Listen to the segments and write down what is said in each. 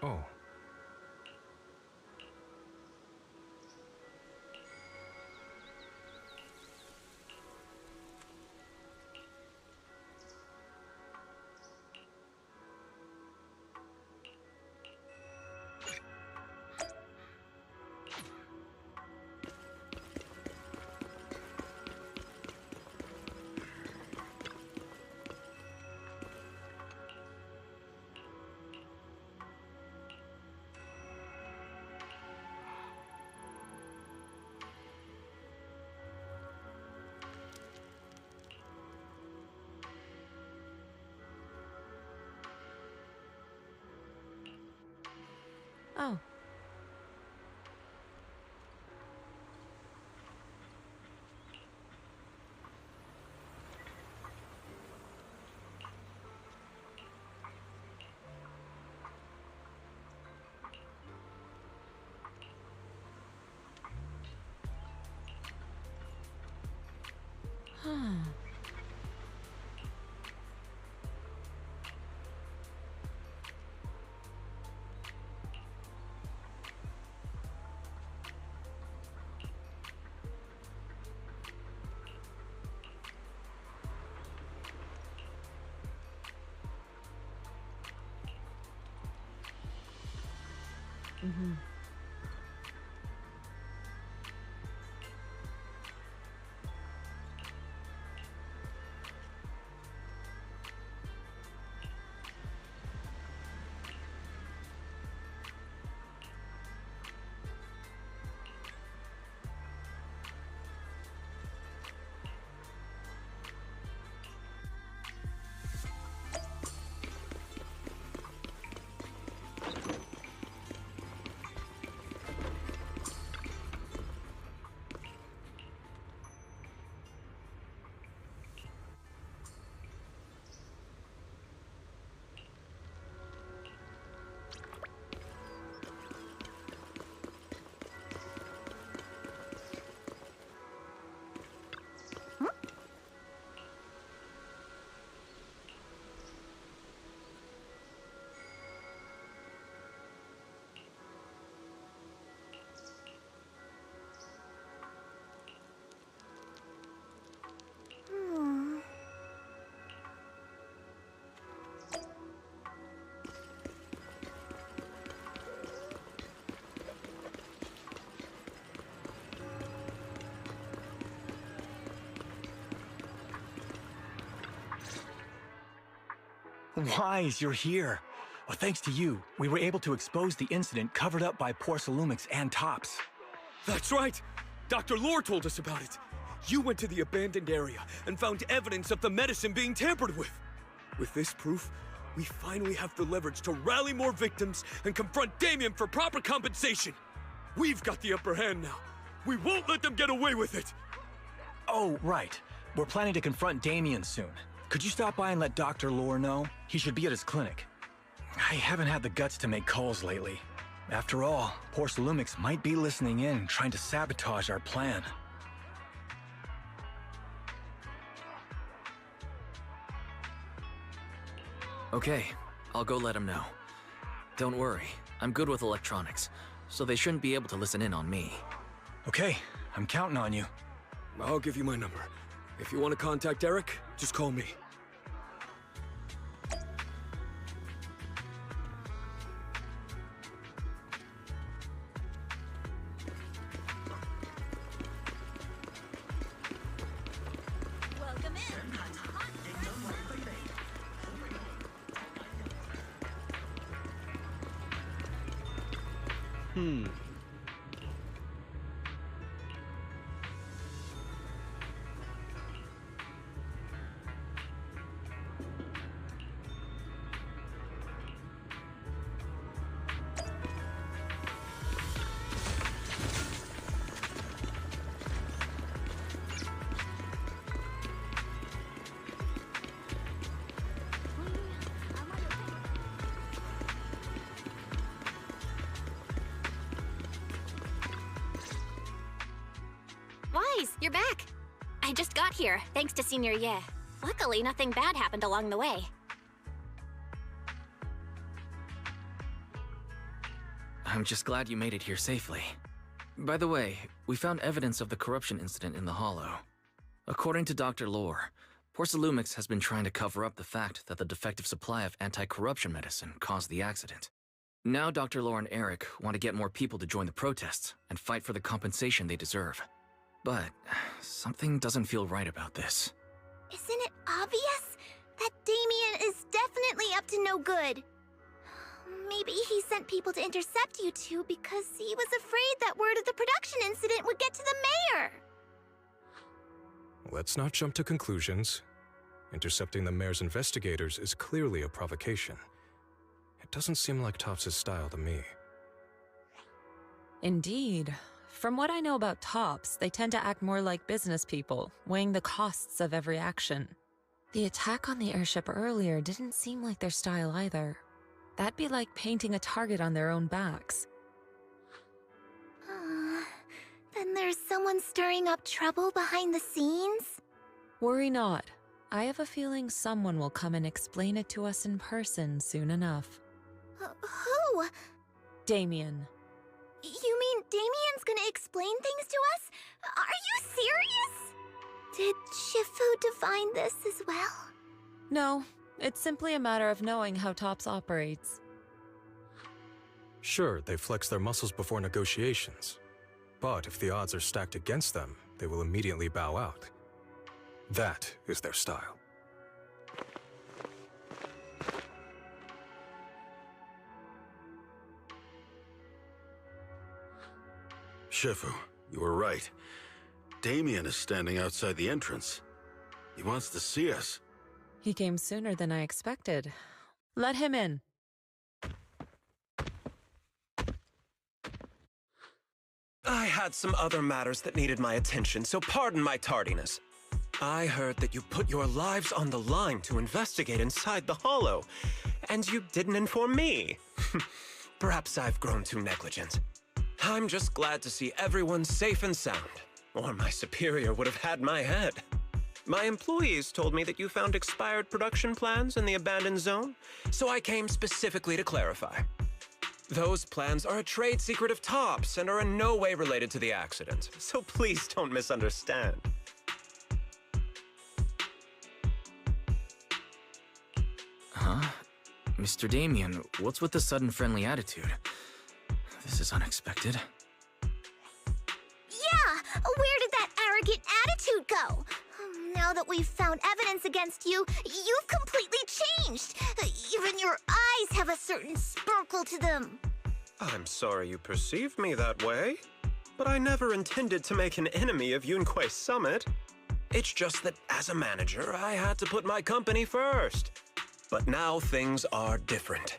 Oh. Oh. Huh. Mm-hmm. Wise, you're here. Well, thanks to you, we were able to expose the incident covered up by Porcelumics and Tops. That's right! Dr. Lore told us about it. You went to the abandoned area and found evidence of the medicine being tampered with. With this proof, we finally have the leverage to rally more victims and confront Damien for proper compensation. We've got the upper hand now. We won't let them get away with it! Oh, right. We're planning to confront Damien soon. Could you stop by and let Dr. Lore know? He should be at his clinic. I haven't had the guts to make calls lately. After all, Porcelumics might be listening in, trying to sabotage our plan. Okay, I'll go let him know. Don't worry, I'm good with electronics, so they shouldn't be able to listen in on me. Okay, I'm counting on you. I'll give you my number. If you want to contact Eric, just call me. Welcome in. Wise, you're back. I just got here, thanks to Senior Ye. Luckily, nothing bad happened along the way. I'm just glad you made it here safely. By the way, we found evidence of the corruption incident in the Hollow. According to Dr. Lore, Porcelumix has been trying to cover up the fact that the defective supply of anti-corruption medicine caused the accident. Now Dr. Lore and Eric want to get more people to join the protests and fight for the compensation they deserve. But something doesn't feel right about this. Isn't it obvious that Damien is definitely up to no good? Maybe he sent people to intercept you two because he was afraid that word of the production incident would get to the mayor. Let's not jump to conclusions. Intercepting the mayor's investigators is clearly a provocation. It doesn't seem like Topps' style to me. Indeed. From what I know about Topps, they tend to act more like business people, weighing the costs of every action. The attack on the airship earlier didn't seem like their style either. That'd be like painting a target on their own backs. Then there's someone stirring up trouble behind the scenes? Worry not. I have a feeling someone will come and explain it to us in person soon enough. Who? Damien. You mean Damien's gonna explain things to us? Are you serious? Did Shifu divine this as well? No, it's simply a matter of knowing how Topps operates. Sure, they flex their muscles before negotiations. But if the odds are stacked against them, they will immediately bow out. That is their style. Shifu, you were right. Damien is standing outside the entrance. He wants to see us. He came sooner than I expected. Let him in. I had some other matters that needed my attention, so pardon my tardiness. I heard that you put your lives on the line to investigate inside the Hollow, and you didn't inform me. Perhaps I've grown too negligent. I'm just glad to see everyone safe and sound, or my superior would have had my head. My employees told me that you found expired production plans in the abandoned zone, so I came specifically to clarify. Those plans are a trade secret of Topps and are in no way related to the accident, so please don't misunderstand. Huh? Mr. Damien, what's with the sudden friendly attitude? This is unexpected. Yeah! Where did that arrogant attitude go? Now that we've found evidence against you, you've completely changed. Even your eyes have a certain sparkle to them. I'm sorry you perceived me that way, but I never intended to make an enemy of Yunquei Summit. It's just that as a manager, I had to put my company first. But now things are different.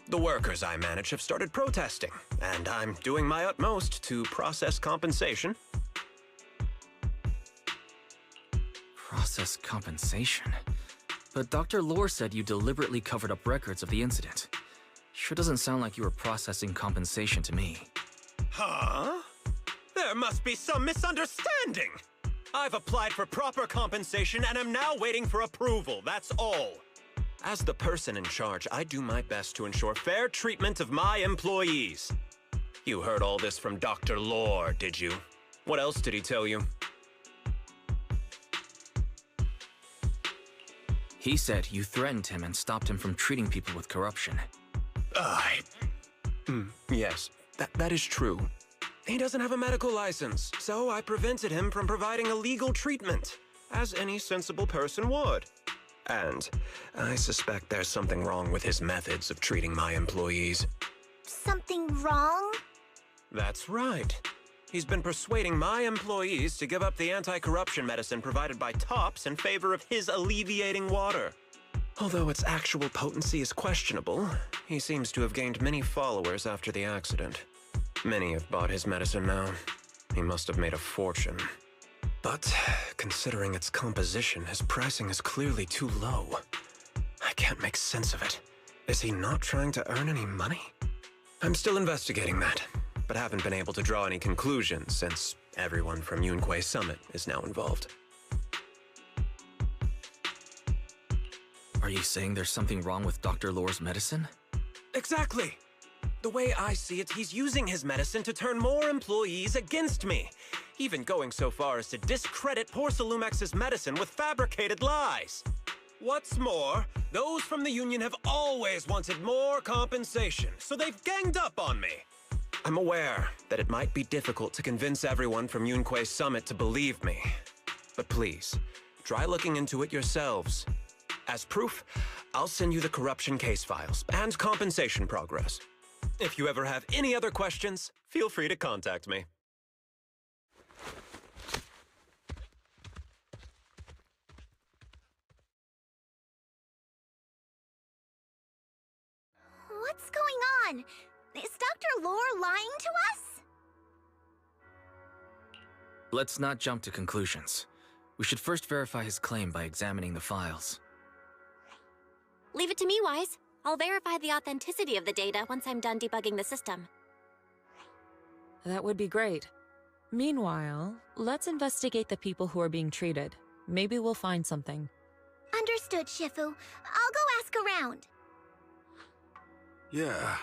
The workers I manage have started protesting, and I'm doing my utmost to process compensation. Process compensation? But Dr. Lore said you deliberately covered up records of the incident. Sure doesn't sound like you were processing compensation to me. Huh? There must be some misunderstanding. I've applied for proper compensation and am now waiting for approval, that's all. As the person in charge, I do my best to ensure fair treatment of my employees. You heard all this from Dr. Lore, did you? What else did he tell you? He said you threatened him and stopped him from treating people with corruption. Yes, that is true. He doesn't have a medical license, so I prevented him from providing a legal treatment, as any sensible person would. And I suspect there's something wrong with his methods of treating my employees. Something wrong? That's right. He's been persuading my employees to give up the anti-corruption medicine provided by Topps in favor of his alleviating water. Although its actual potency is questionable, he seems to have gained many followers after the accident. Many have bought his medicine now. He must have made a fortune. But considering its composition, his pricing is clearly too low. I can't make sense of it. Is he not trying to earn any money? I'm still investigating that, but haven't been able to draw any conclusions since everyone from Yunquei Summit is now involved. Are you saying there's something wrong with Dr. Lore's medicine? Exactly! The way I see it, he's using his medicine to turn more employees against me. Even going so far as to discredit Porcelumex's medicine with fabricated lies. What's more, those from the union have always wanted more compensation, so they've ganged up on me. I'm aware that it might be difficult to convince everyone from Yunque's summit to believe me. But please, try looking into it yourselves. As proof, I'll send you the corruption case files and compensation progress. If you ever have any other questions, feel free to contact me. What's going on? Is Dr. Lore lying to us? Let's not jump to conclusions. We should first verify his claim by examining the files. Leave it to me, Wise. I'll verify the authenticity of the data once I'm done debugging the system. That would be great. Meanwhile, let's investigate the people who are being treated. Maybe we'll find something. Understood, Shifu. I'll go ask around. Yeah,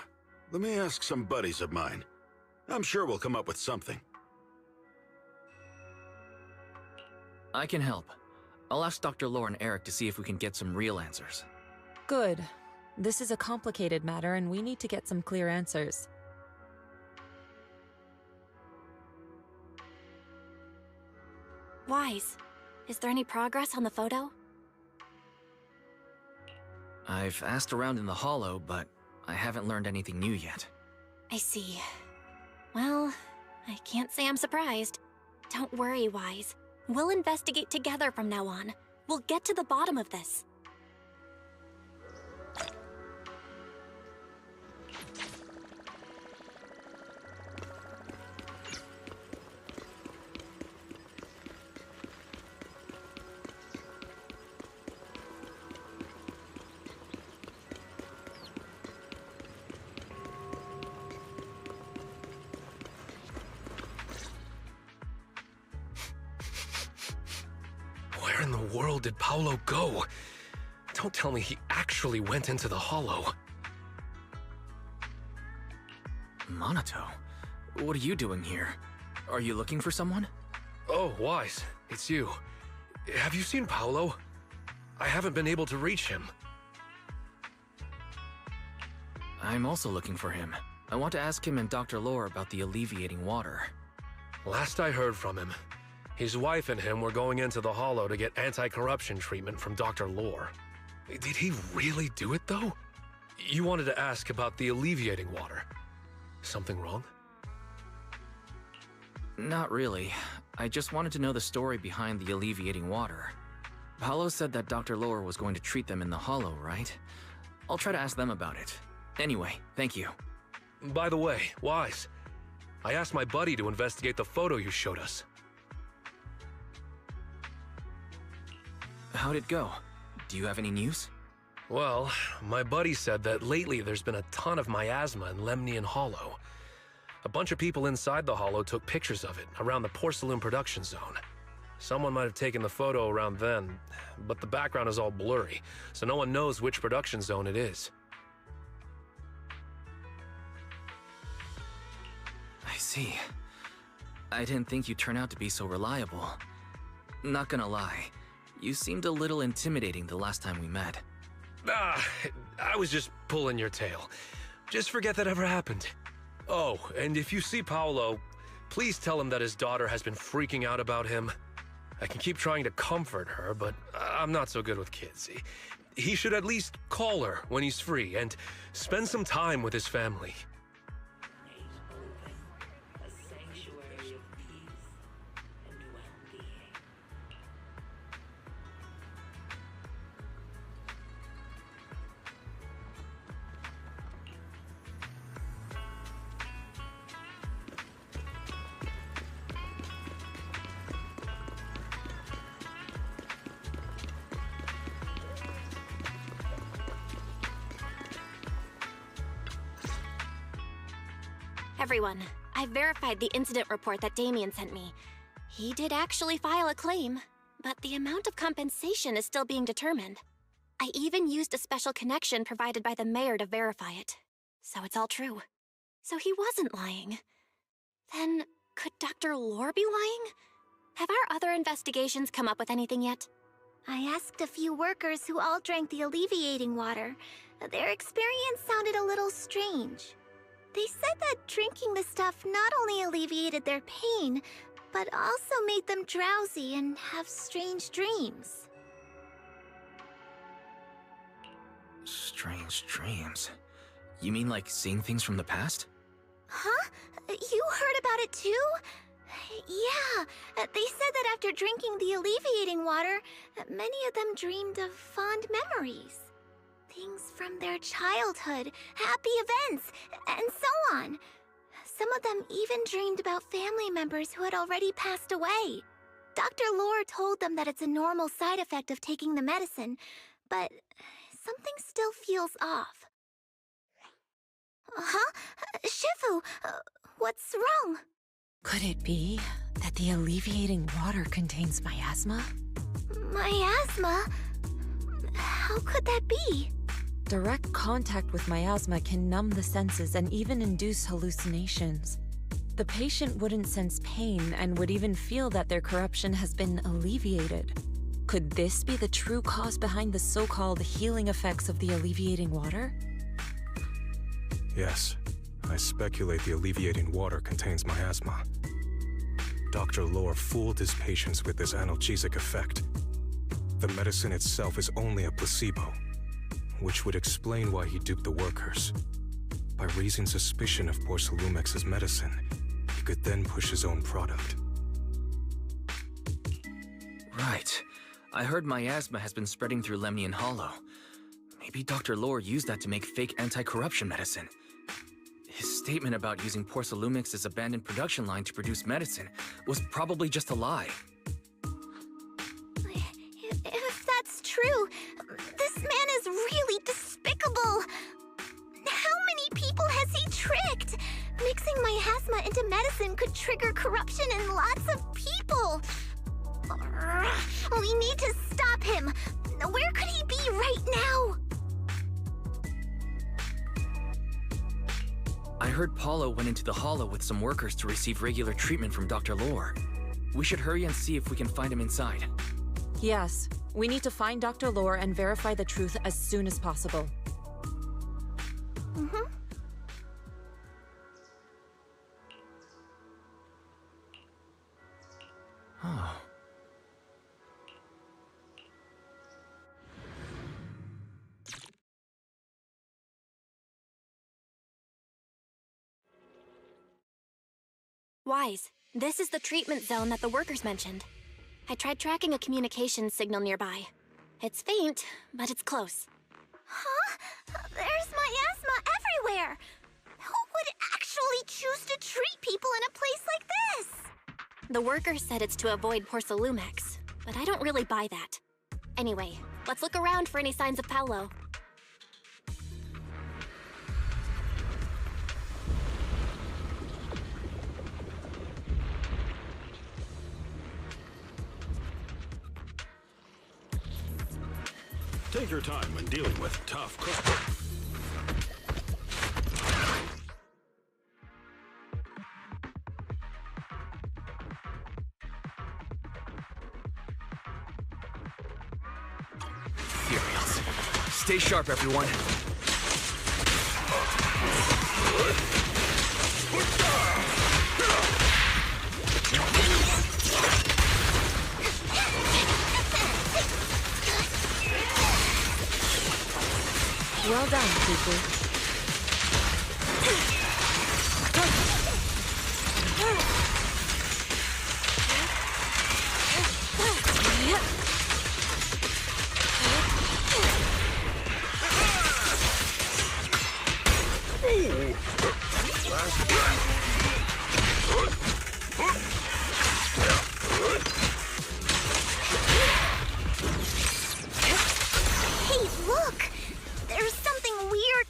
let me ask some buddies of mine. I'm sure we'll come up with something. I can help. I'll ask Dr. Lore and Eric to see if we can get some real answers. Good. This is a complicated matter and we need to get some clear answers. Wise, is there any progress on the photo? I've asked around in the Hollow, but I haven't learned anything new yet. I see. Well, I can't say I'm surprised. Don't worry, Wise. We'll investigate together from now on. We'll get to the bottom of this. Where in the world did Paolo go? Don't tell me he actually went into the Hollow. Monato, what are you doing here? Are you looking for someone? Oh, Wise, it's you. Have you seen Paolo? I haven't been able to reach him. I'm also looking for him. I want to ask him and Dr. Lore about the alleviating water. Last I heard from him, his wife and him were going into the Hollow to get anti-corruption treatment from Dr. Lore. Did he really do it, though? You wanted to ask about the alleviating water. Something wrong? Not really. I just wanted to know the story behind the alleviating water. Paolo said that Dr. Lore was going to treat them in the Hollow, right? I'll try to ask them about it. Anyway, thank you. By the way, Wise, I asked my buddy to investigate the photo you showed us. How'd it go? Do you have any news? Well, my buddy said that lately there's been a ton of miasma in Lemnian Hollow. A bunch of people inside the Hollow took pictures of it around the Porcelain production zone. Someone might have taken the photo around then, but the background is all blurry, so no one knows which production zone it is. I see. I didn't think you'd turn out to be so reliable. Not gonna lie, you seemed a little intimidating the last time we met. I was just pulling your tail. Just forget that ever happened. Oh, and if you see Paolo, please tell him that his daughter has been freaking out about him. I can keep trying to comfort her, but I'm not so good with kids. He should at least call her when he's free and spend some time with his family. Everyone, I've verified the incident report that Damien sent me. He did actually file a claim, but the amount of compensation is still being determined. I even used a special connection provided by the mayor to verify it. So it's all true. So he wasn't lying. Then, could Dr. Lore be lying? Have our other investigations come up with anything yet? I asked a few workers who all drank the alleviating water. Their experience sounded a little strange. They said that drinking the stuff not only alleviated their pain, but also made them drowsy and have strange dreams. Strange dreams? You mean like seeing things from the past? Huh? You heard about it too? Yeah, they said that after drinking the alleviating water, many of them dreamed of fond memories. Things from their childhood, happy events, and so on. Some of them even dreamed about family members who had already passed away. Dr. Lore told them that it's a normal side effect of taking the medicine, but something still feels off. Huh? Shifu, what's wrong? Could it be that the alleviating water contains miasma? Miasma? How could that be? Direct contact with miasma can numb the senses and even induce hallucinations. The patient wouldn't sense pain and would even feel that their corruption has been alleviated. Could this be the true cause behind the so-called healing effects of the alleviating water? Yes, I speculate the alleviating water contains miasma. Dr. Lore fooled his patients with this analgesic effect. The medicine itself is only a placebo, which would explain why he duped the workers. By raising suspicion of Porcelumex's medicine, he could then push his own product. Right. I heard miasma has been spreading through Lemnian Hollow. Maybe Dr. Lore used that to make fake anti-corruption medicine. His statement about using Porcelumex's abandoned production line to produce medicine was probably just a lie. If that's true, this man is really despicable. How many people has he tricked? Mixing miasma into medicine could trigger corruption in lots of people. We need to stop him. Where could he be right now? I heard Paulo went into the Hollow with some workers to receive regular treatment from Dr. Lore. We should hurry and see if we can find him inside. Yes, we need to find Dr. Lore and verify the truth as soon as possible. Mm-hmm. Oh. Wise, this is the treatment zone that the workers mentioned. I tried tracking a communications signal nearby. It's faint, but it's close. Huh? There's miasma everywhere! Who would actually choose to treat people in a place like this? The workers said it's to avoid Porcelumex, but I don't really buy that. Anyway, let's look around for any signs of Paulo. Take your time when dealing with tough cookbook. Stay sharp, everyone. Well done, people. Hey, look! There's something weird.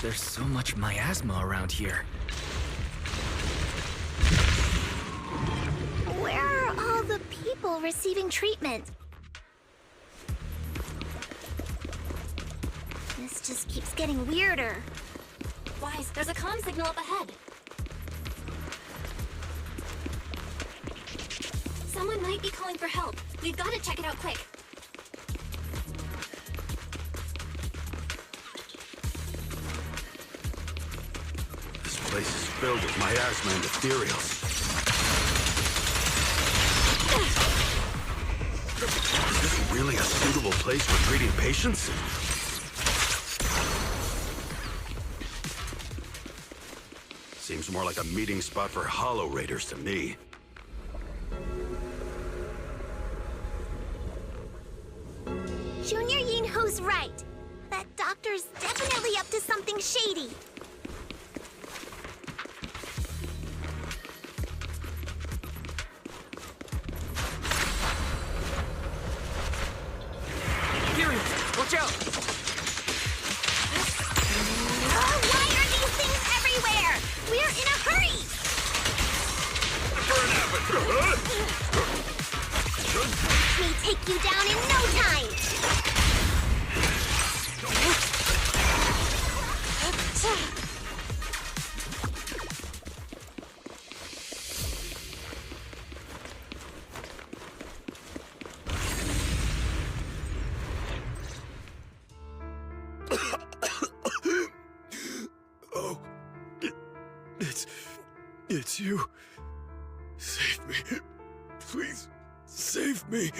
there's so much miasma around here? Where are all the people receiving treatment? This just keeps getting weirder. Wise, there's a comm signal up ahead. Someone might be calling for help. We've got to check it out quick. This place is filled with miasma and ethereals. Is this really a suitable place for treating patients? Seems more like a meeting spot for Hollow Raiders to me. Junior Yinhu's right. That doctor's definitely up to something shady. Watch out! Why are these things everywhere? We're in a hurry! May take you down in no time! Oh, it's you. Save me. Please, save me.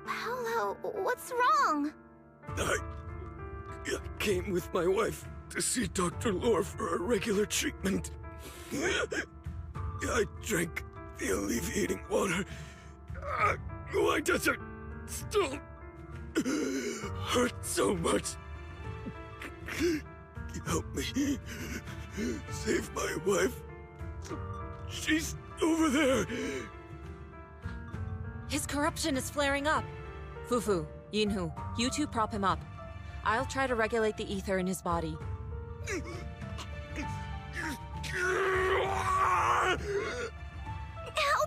Paolo, what's wrong? I came with my wife to see Dr. Lore for a regular treatment. I drank the alleviating water. Why does it still hurt so much? Help me. Save my wife. She's over there. His corruption is flaring up. Fufu, Yinhu, you two prop him up. I'll try to regulate the ether in his body. How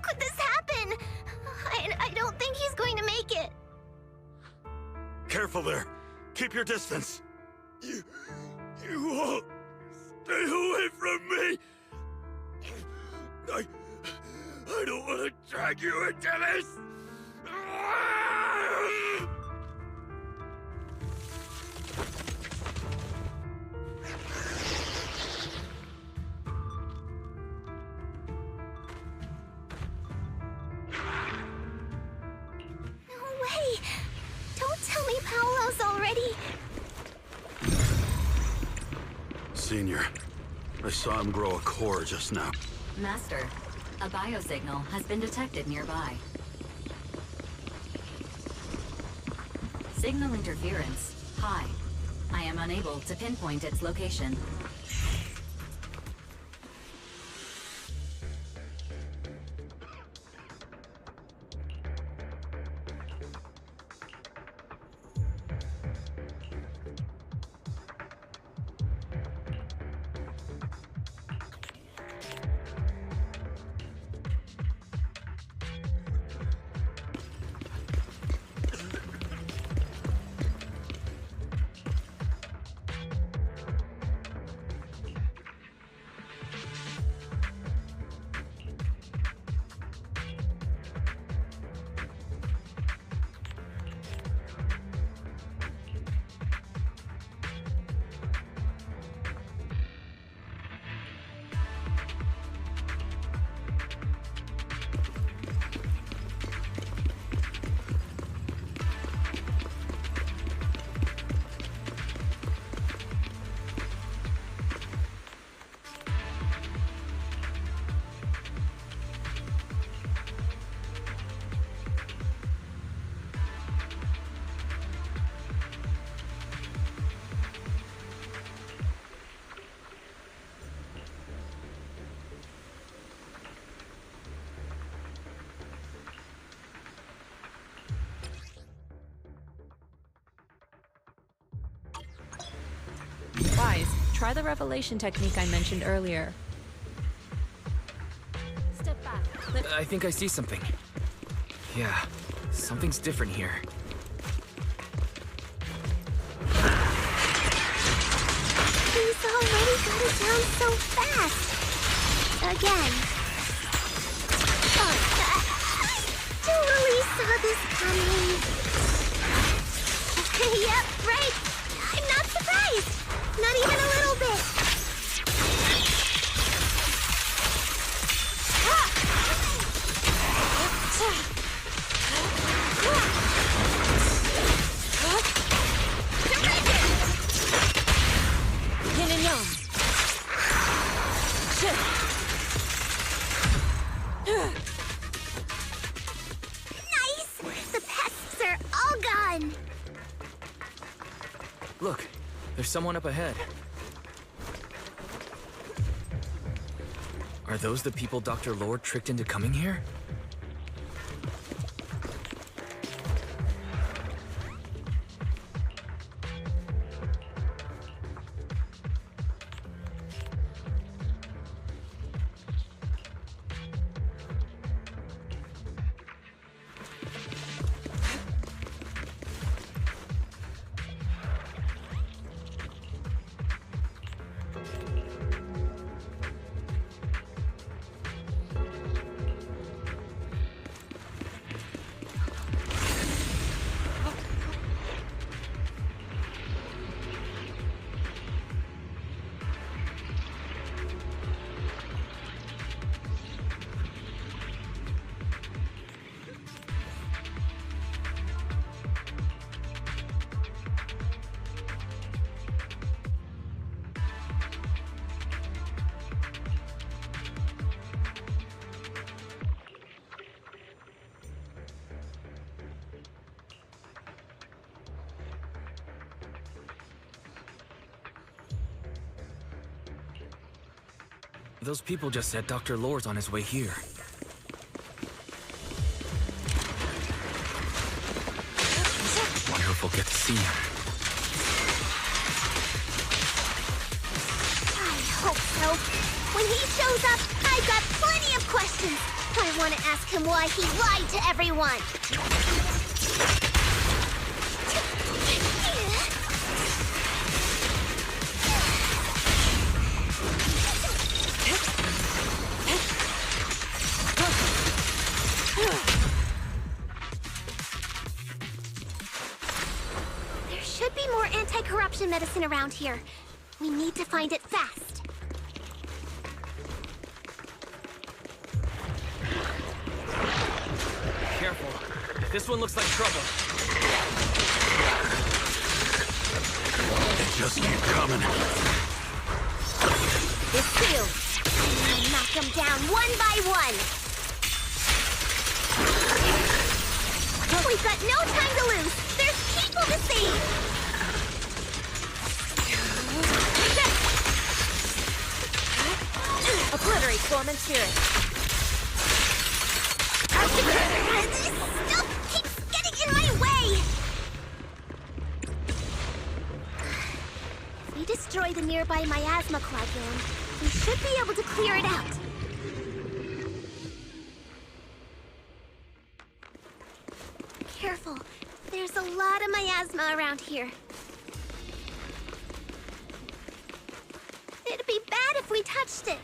could this happen? I don't think he's going to make it. Careful there. Keep your distance. You all stay away from me. I don't want to drag you into this. No way! Don't tell me Paolo's already... Senior, I saw him grow a core just now. Master, a biosignal has been detected nearby. Signal interference high. I am unable to pinpoint its location. try the revelation technique I mentioned earlier. Step back. I think I see something. Yeah, something's different here. He's already got it down so fast. Again. Oh, I totally saw this coming. Yep, right. I'm not surprised. Not even a little bit. Yin and yang. Nice! The pests are all gone. Look, there's someone up ahead. Are those the people Dr. Lord tricked into coming here? Those people just said Dr. Lore's on his way here. Wonder if we'll get to see him. I hope so. When he shows up, I've got plenty of questions. I want to ask him why he lied to everyone. There should be more anti-corruption medicine around here. We need to find it fast. Careful. This one looks like trouble. They just keep coming. This too. I'll knock them down one by one. We've got no time to lose. There's people to save. Obliterate form and spirit. This stuff keeps getting in my way. If we destroy the nearby miasma coagulum, we should be able to clear it out. Careful. There's a lot of miasma around here. It'd be bad if we touched it.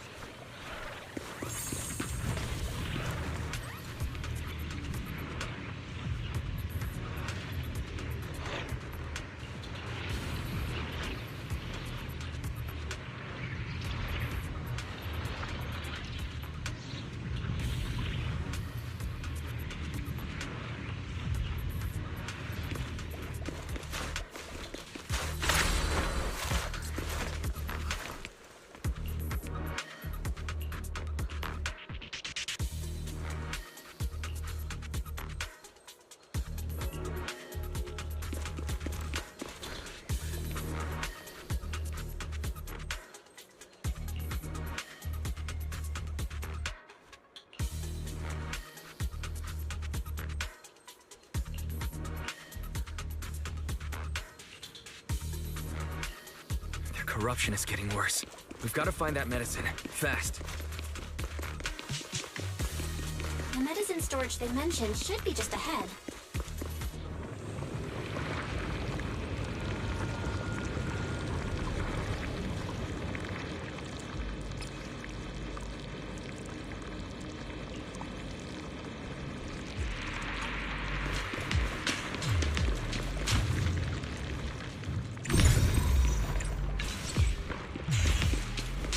corruption is getting worse. We've got to find that medicine, fast. The medicine storage they mentioned should be just ahead.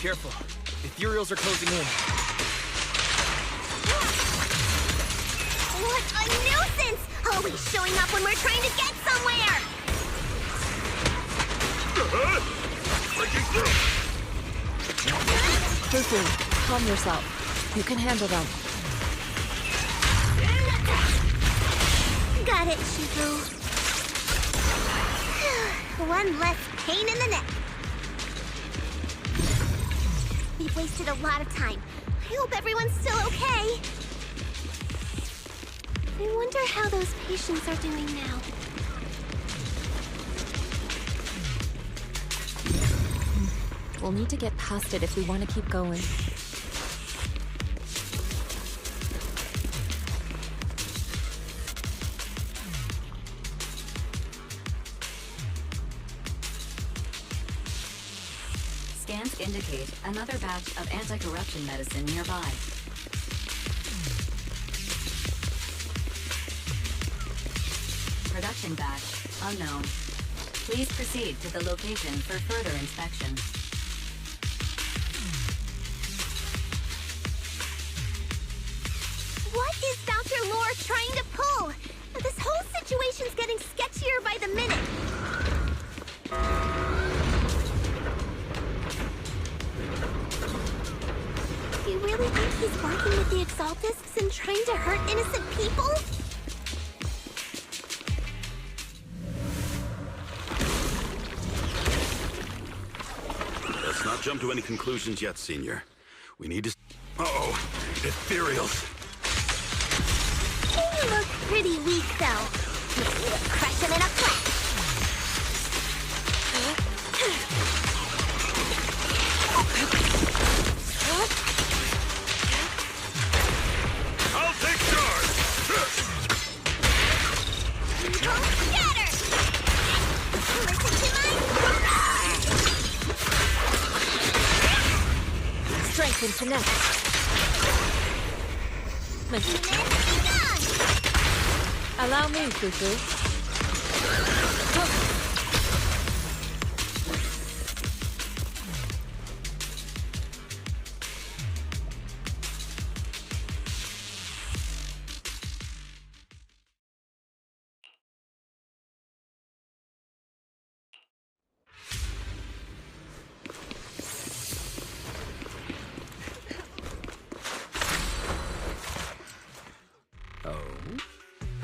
Careful. Ethereals are closing in. What a nuisance! Always showing up when we're trying to get somewhere! Breaking through! Fufu, calm yourself. You can handle them. Got it, Shifu. One less pain in the neck. We've wasted a lot of time. I hope everyone's still okay. I wonder how those patients are doing now. We'll need to get past it if we want to keep going. Scans indicate another batch of anti-corruption medicine nearby. Production batch unknown. Please proceed to the location for further inspection. What is Dr. Lore trying to pull? This whole situation's getting sketchier by the minute. You really think he's working with the Exaltists and trying to hurt innocent people? Let's not jump to any conclusions yet, Senior. We need to... Uh-oh. Ethereals. You look pretty weak, though. We'll crush him in a flash. I'll take charge! Don't scatter! Listen to my... Strength and connect. Allow me, Fufu.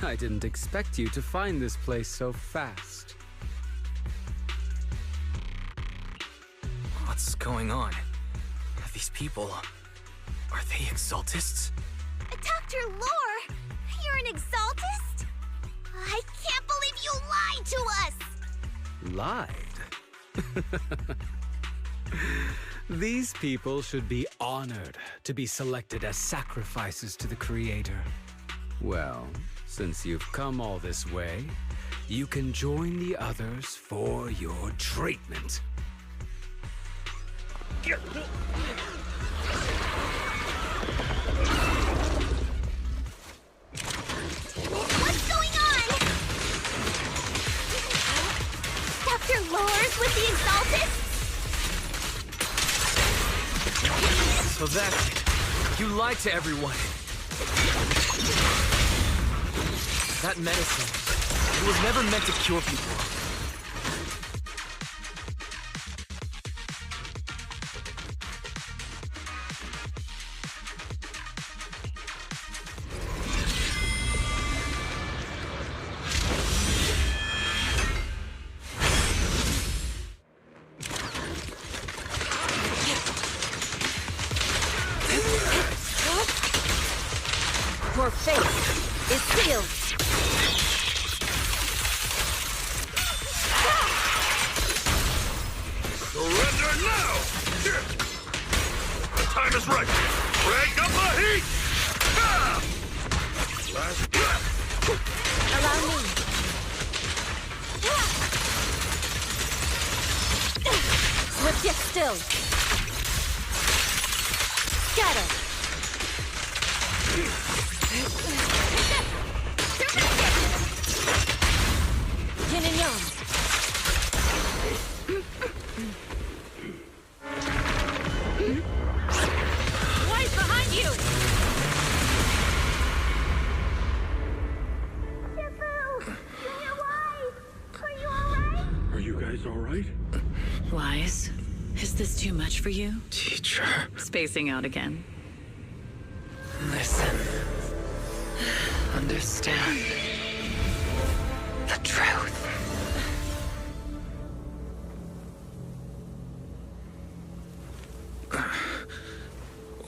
I didn't expect you to find this place so fast. What's going on? These people... are they Exaltists? Dr. Lore, you're an Exaltist? I can't believe you lied to us! Lied? These people should be honored to be selected as sacrifices to the Creator. Well, since you've come all this way, you can join the others for your treatment. What's going on? Dr. Lore's with the Exaltists? So that's it. You lied to everyone. That medicine, it was never meant to cure people. Your fate is sealed. Surrender! is right. Crank up the heat! Ah! Last Allow me. Slip yet still. Scatter. Yin and yang. Right behind you! Are you guys all right? Wise, is this too much for you? Teacher. Spacing out again. Listen. Understand. The truth.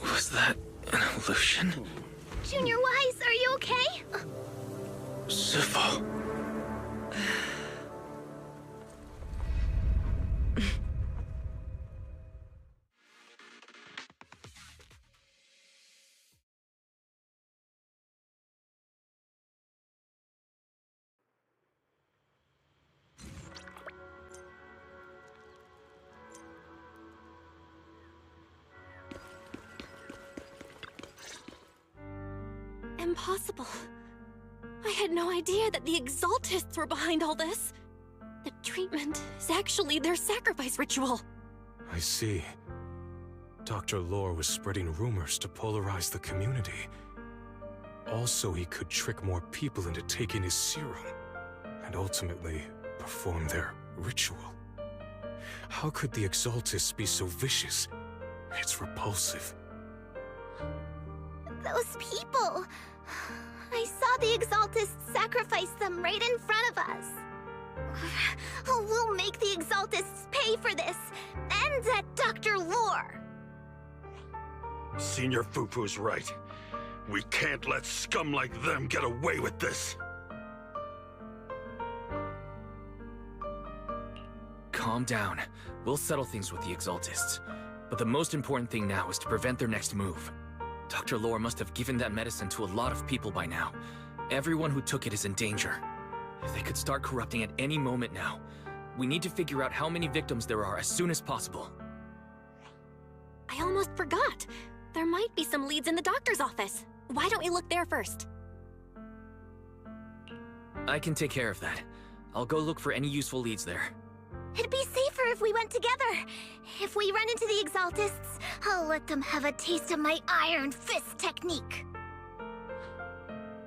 Was that an illusion? Junior Wise, are you okay? Sifu. Impossible. I had no idea that the Exaltists were behind all this. The treatment is actually their sacrifice ritual. I see. Dr. Lore was spreading rumors to polarize the community. Also, he could trick more people into taking his serum, and ultimately perform their ritual. How could the Exaltists be so vicious? It's repulsive. Those people. I saw the Exaltists sacrifice them right in front of us. We'll make the Exaltists pay for this. And that Dr. Lore. Senior Fufu's right. We can't let scum like them get away with this. Calm down. We'll settle things with the Exaltists. But the most important thing now is to prevent their next move. Dr. Lore must have given that medicine to a lot of people by now. Everyone who took it is in danger. They could start corrupting at any moment now. We need to figure out how many victims there are as soon as possible. I almost forgot. There might be some leads in the doctor's office. Why don't we look there first? I can take care of that. I'll go look for any useful leads there. It'd be safer if we went together. If we run into the Exaltists, I'll let them have a taste of my Iron Fist technique.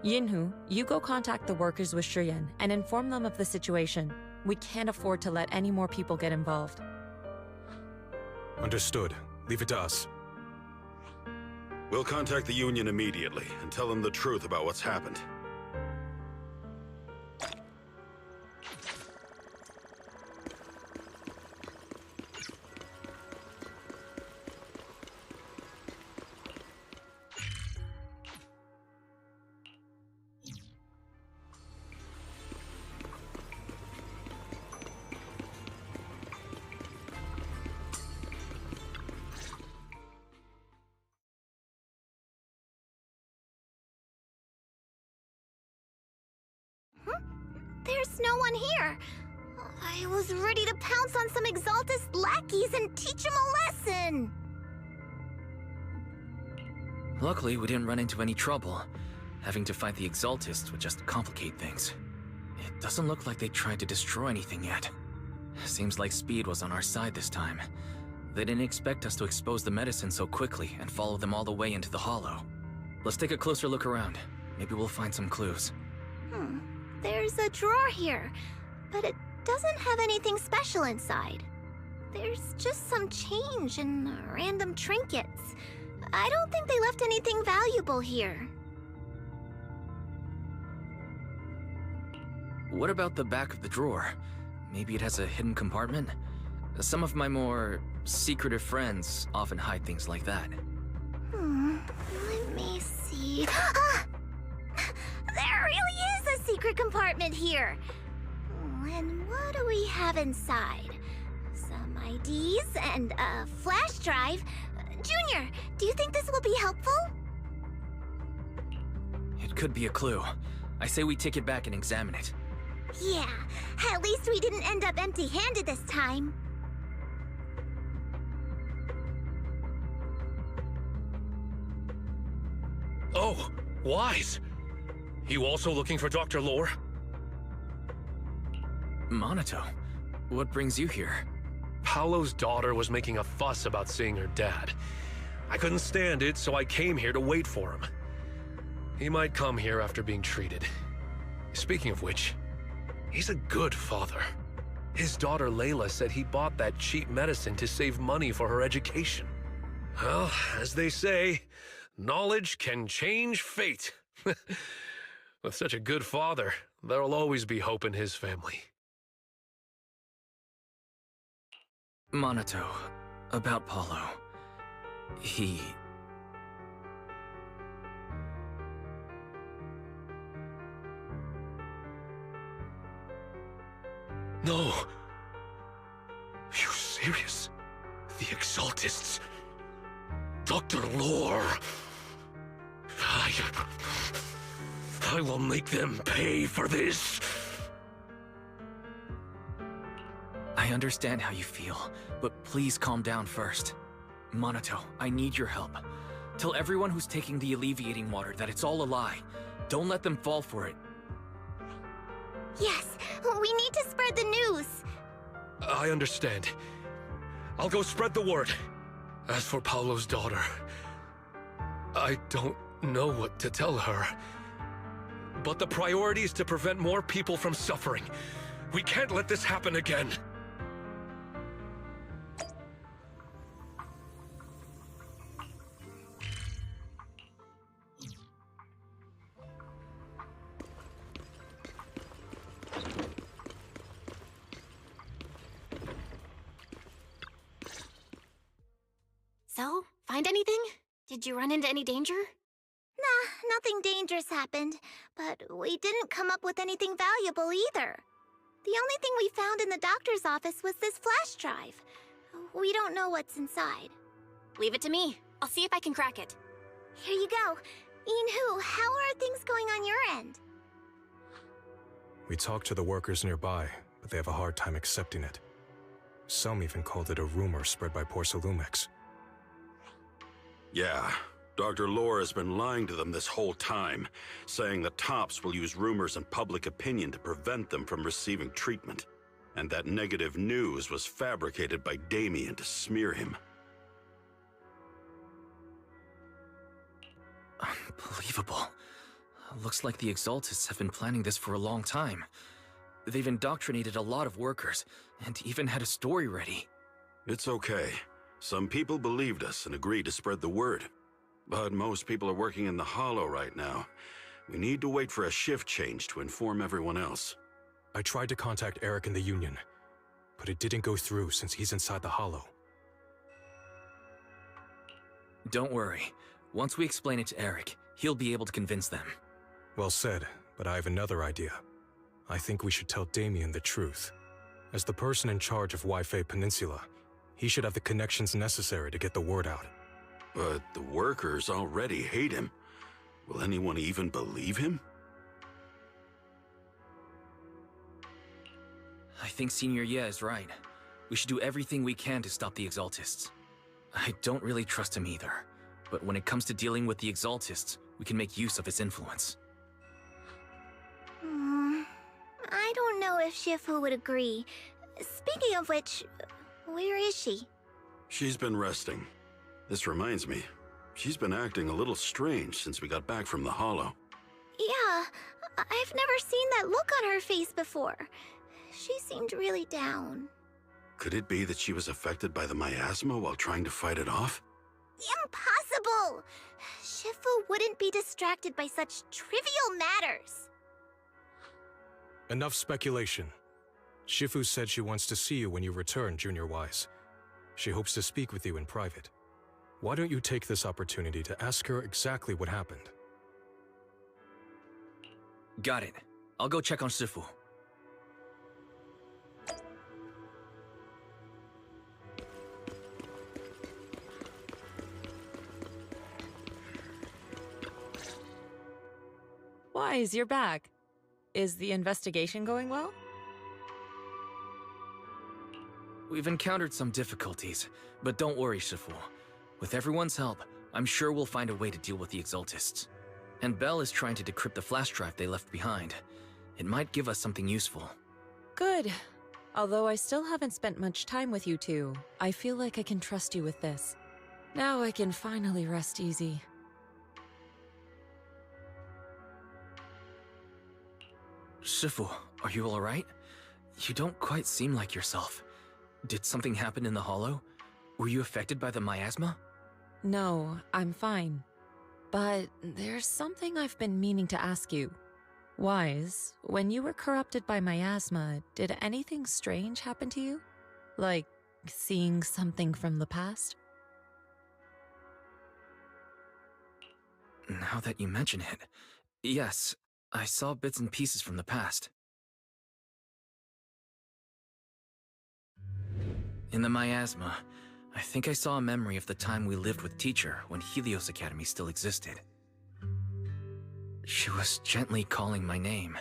Yinhu, you go contact the workers with Shiyan and inform them of the situation. We can't afford to let any more people get involved. Understood. Leave it to us. We'll contact the Union immediately and tell them the truth about what's happened. There's no one here. I was ready to pounce on some Exaltist lackeys and teach them a lesson. Luckily, we didn't run into any trouble. Having to fight the Exaltists would just complicate things. It doesn't look like they tried to destroy anything yet. Seems like speed was on our side this time. They didn't expect us to expose the medicine so quickly and follow them all the way into the hollow. Let's take a closer look around. Maybe we'll find some clues. There's a drawer here, but it doesn't have anything special inside. There's just some change and random trinkets. I don't think they left anything valuable here. What about the back of the drawer? Maybe it has a hidden compartment? Some of my more secretive friends often hide things like that. Let me see. Ah! There really is a secret compartment here. And what do we have inside? Some IDs and a flash drive. Junior, do you think this will be helpful? It could be a clue. I say we take it back and examine it. Yeah, at least we didn't end up empty-handed this time. Oh, Wise! You also looking for Dr. Lore? Monato, what brings you here? Paolo's daughter was making a fuss about seeing her dad. I couldn't stand it, so I came here to wait for him. He might come here after being treated. Speaking of which, he's a good father. His daughter Layla said he bought that cheap medicine to save money for her education. Well, as they say, knowledge can change fate. With such a good father, there'll always be hope in his family. Monato, about Paolo. He... No. You serious? The Exaltists? Dr. Lore? I will make them pay for this. I understand how you feel, but please calm down first. Monato, I need your help. Tell everyone who's taking the alleviating water that it's all a lie. Don't let them fall for it. Yes, we need to spread the news. I understand. I'll go spread the word. As for Paolo's daughter, I don't know what to tell her. But the priority is to prevent more people from suffering. We can't let this happen again. So, find anything? Did you run into any danger? Nah, nothing dangerous happened, but we didn't come up with anything valuable either. The only thing we found in the doctor's office was this flash drive. We don't know what's inside. Leave it to me. I'll see if I can crack it. Here you go. Yinhu, how are things going on your end? We talked to the workers nearby, but they have a hard time accepting it. Some even called it a rumor spread by Porcelumex. Yeah, Dr. Lore has been lying to them this whole time, saying the Tops will use rumors and public opinion to prevent them from receiving treatment, and that negative news was fabricated by Damien to smear him. Unbelievable. Looks like the Exaltists have been planning this for a long time. They've indoctrinated a lot of workers, and even had a story ready. It's okay. Some people believed us and agreed to spread the word. But most people are working in the Hollow right now. We need to wait for a shift change to inform everyone else. I tried to contact Eric in the Union, but it didn't go through since he's inside the Hollow. Don't worry. Once we explain it to Eric, he'll be able to convince them. Well said, but I have another idea. I think we should tell Damien the truth. As the person in charge of Wi-Fi Peninsula, he should have the connections necessary to get the word out. But the workers already hate him. Will anyone even believe him? I think Senior Ye is right. We should do everything we can to stop the Exaltists. I don't really trust him either, but when it comes to dealing with the Exaltists, we can make use of his influence. I don't know if Shifu would agree. Speaking of which, where is she? She's been resting. This reminds me, she's been acting a little strange since we got back from the Hollow. Yeah, I've never seen that look on her face before. She seemed really down. Could it be that she was affected by the miasma while trying to fight it off? Impossible! Shifu wouldn't be distracted by such trivial matters. Enough speculation. Shifu said she wants to see you when you return, Junior Wise. She hopes to speak with you in private. Why don't you take this opportunity to ask her exactly what happened? Got it. I'll go check on Shifu. Wise, you're back. Is the investigation going well? We've encountered some difficulties, but don't worry, Shifu. With everyone's help, I'm sure we'll find a way to deal with the Exaltists. And Bell is trying to decrypt the flash drive they left behind. It might give us something useful. Good. Although I still haven't spent much time with you two, I feel like I can trust you with this. Now I can finally rest easy. Shifu, are you alright? You don't quite seem like yourself. Did something happen in the Hollow? Were you affected by the miasma? No, I'm fine. But there's something I've been meaning to ask you. Wise, when you were corrupted by miasma, did anything strange happen to you? Like seeing something from the past? Now that you mention it, yes, I saw bits and pieces from the past. In the miasma, I think I saw a memory of the time we lived with Teacher when Helios Academy still existed. She was gently calling my name,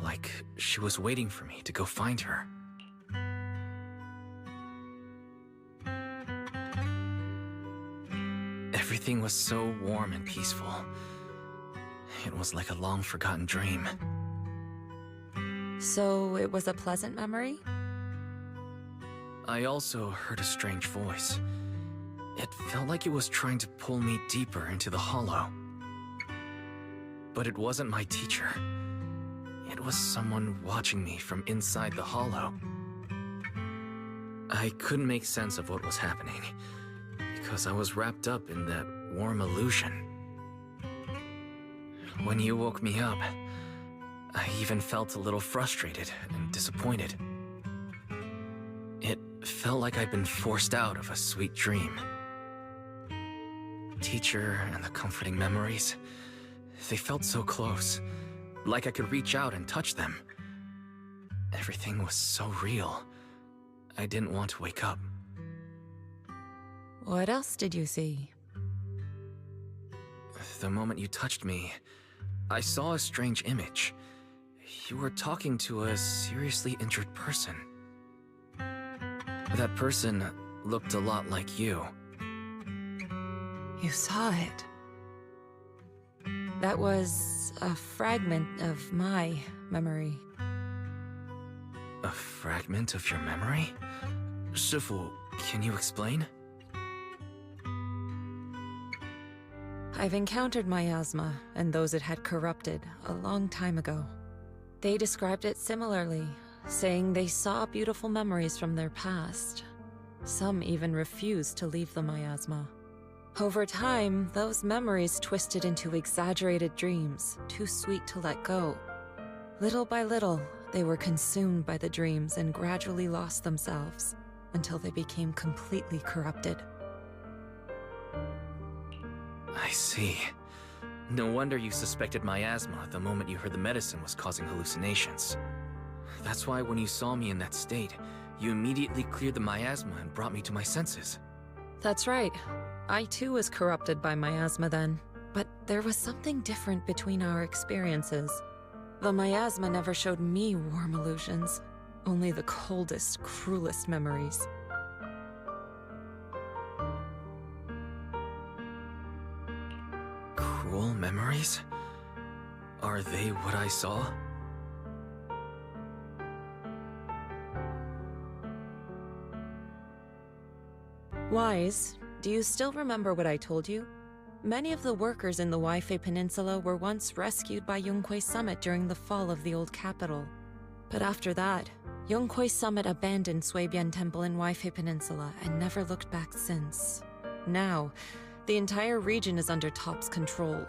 like she was waiting for me to go find her. Everything was so warm and peaceful. It was like a long-forgotten dream. So it was a pleasant memory? I also heard a strange voice. It felt like it was trying to pull me deeper into the Hollow. But it wasn't my teacher. It was someone watching me from inside the Hollow. I couldn't make sense of what was happening, because I was wrapped up in that warm illusion. When you woke me up, I even felt a little frustrated and disappointed. It felt like I'd been forced out of a sweet dream. Teacher and the comforting memories, they felt so close, like I could reach out and touch them. Everything was so real. I didn't want to wake up. What else did you see? The moment you touched me, I saw a strange image. You were talking to a seriously injured person. That person looked a lot like you. You saw it. That was a fragment of my memory. A fragment of your memory? Shifu, can you explain? I've encountered miasma and those it had corrupted a long time ago. They described it similarly, saying they saw beautiful memories from their past. Some even refused to leave the miasma. Over time, those memories twisted into exaggerated dreams, too sweet to let go. Little by little, they were consumed by the dreams and gradually lost themselves, until they became completely corrupted. I see. No wonder you suspected miasma the moment you heard the medicine was causing hallucinations. That's why when you saw me in that state, you immediately cleared the miasma and brought me to my senses. That's right. I too was corrupted by miasma then, but there was something different between our experiences. The miasma never showed me warm illusions, only the coldest, cruelest memories. Cruel memories? Are they what I saw? Wise, do you still remember what I told you? Many of the workers in the Waifei Peninsula were once rescued by Yonghui Summit during the fall of the old capital. But after that, Yonghui Summit abandoned Suibian Temple in Waifei Peninsula and never looked back since. Now, the entire region is under Top's control.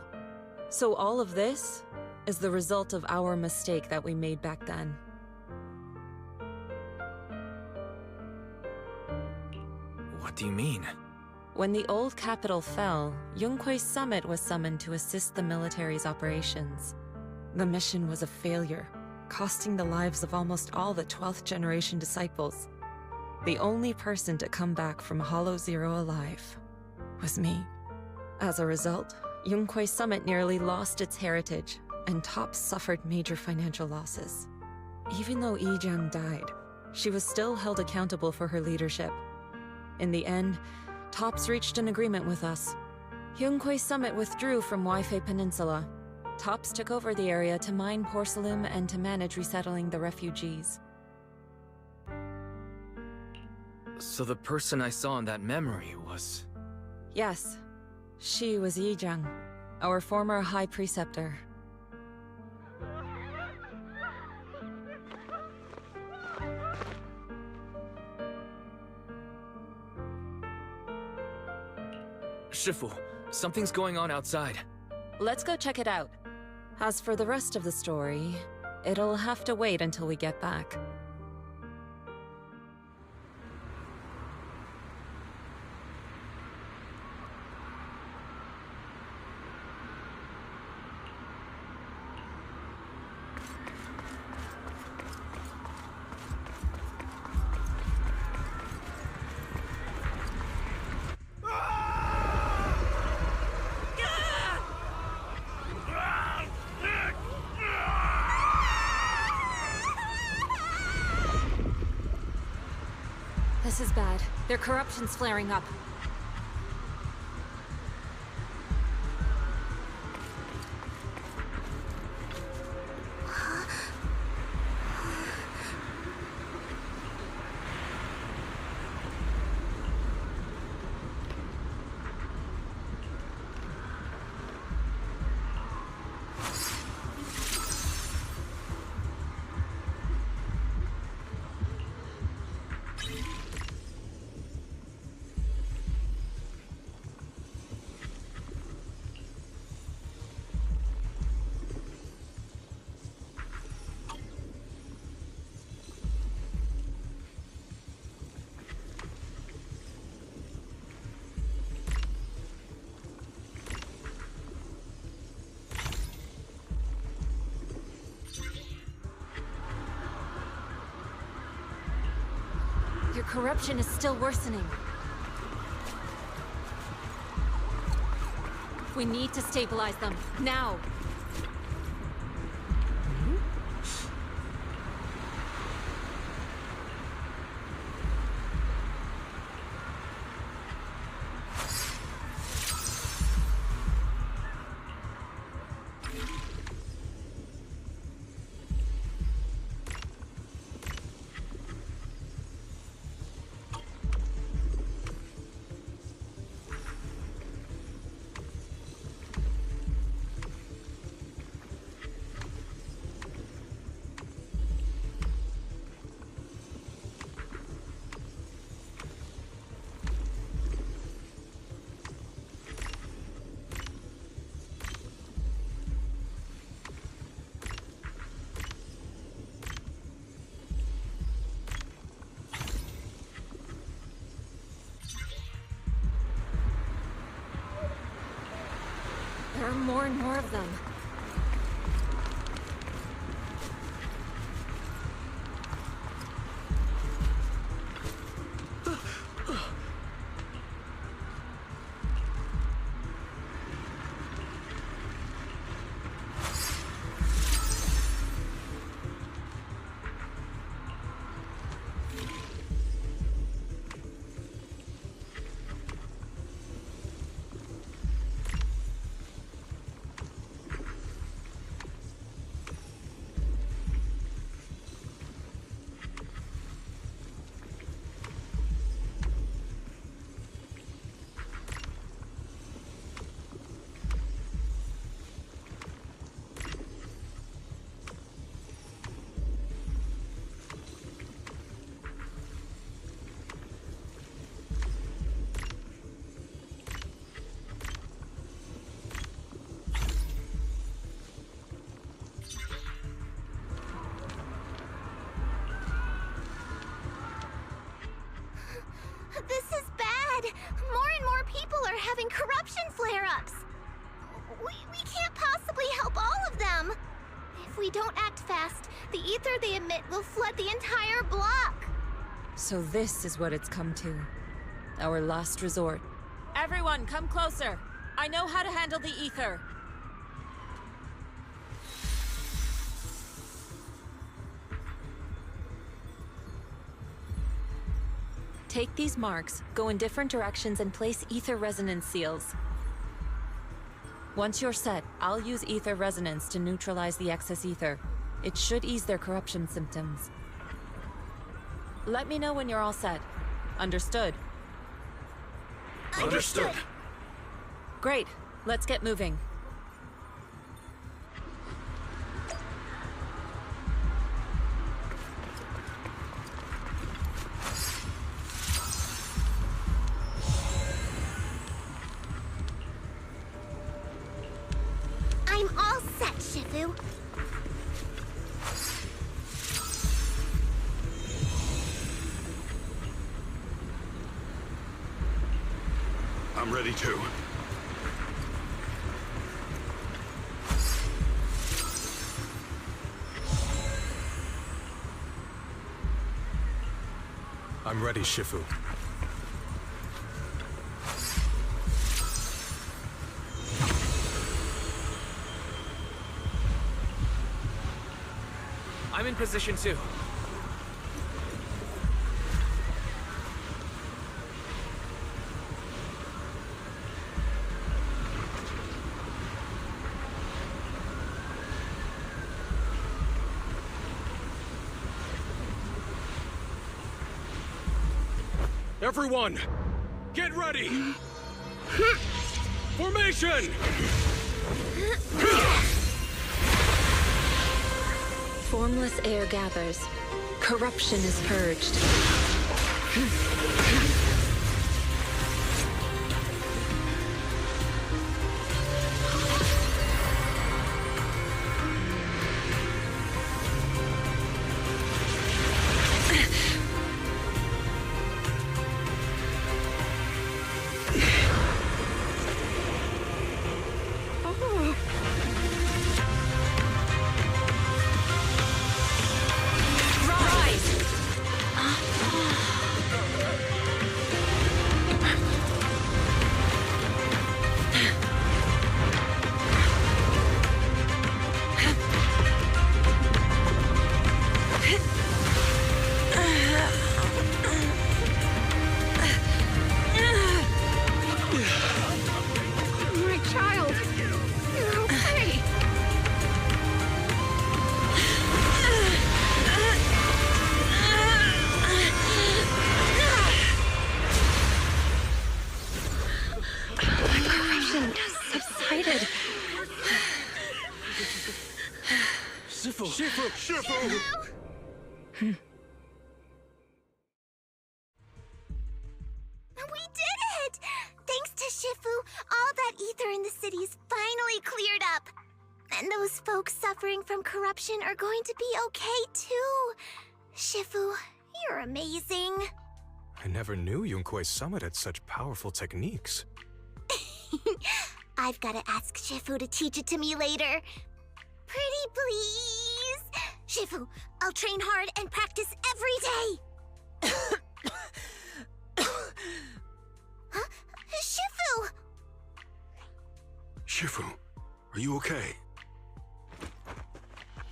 So all of this is the result of our mistake that we made back then. What do you mean? When the old capital fell, Yonghui Summit was summoned to assist the military's operations. The mission was a failure, costing the lives of almost all the 12th generation disciples. The only person to come back from Hollow Zero alive was me. As a result, Yonghui Summit nearly lost its heritage, and Tops suffered major financial losses. Even though Yi-Jiang died, she was still held accountable for her leadership. In the end, Tops reached an agreement with us. Hyungkwae Summit withdrew from Waifei Peninsula. Tops took over the area to mine porcelain and to manage resettling the refugees. So the person I saw in that memory was... Yes, she was Yi-Jiang, our former High Preceptor. Shifu, something's going on outside. Let's go check it out. As for the rest of the story, it'll have to wait until we get back. This is bad. Their corruption's flaring up. Your corruption is still worsening. We need to stabilize them, now! There are more and more of them. This is bad! More and more people are having corruption flare-ups! We can't possibly help all of them! If we don't act fast, the ether they emit will flood the entire block! So this is what it's come to. Our last resort. Everyone, come closer! I know how to handle the ether! Take these marks, go in different directions, and place ether resonance seals. Once you're set, I'll use ether resonance to neutralize the excess ether. It should ease their corruption symptoms. Let me know when you're all set. Understood? Understood. Great. Let's get moving. I'm all set, Shifu. I'm ready too. I'm ready, Shifu. I'm in position too. Everyone, get ready! Formation! Formless air gathers. Corruption is purged. We did it! Thanks to Shifu, all that ether in the city's finally cleared up. And those folks suffering from corruption are going to be okay too. Shifu, you're amazing. I never knew Yunque's summit had such powerful techniques. I've got to ask Shifu to teach it to me later. Pretty please? Shifu, I'll train hard and practice every day. Huh? Shifu! Shifu, are you okay?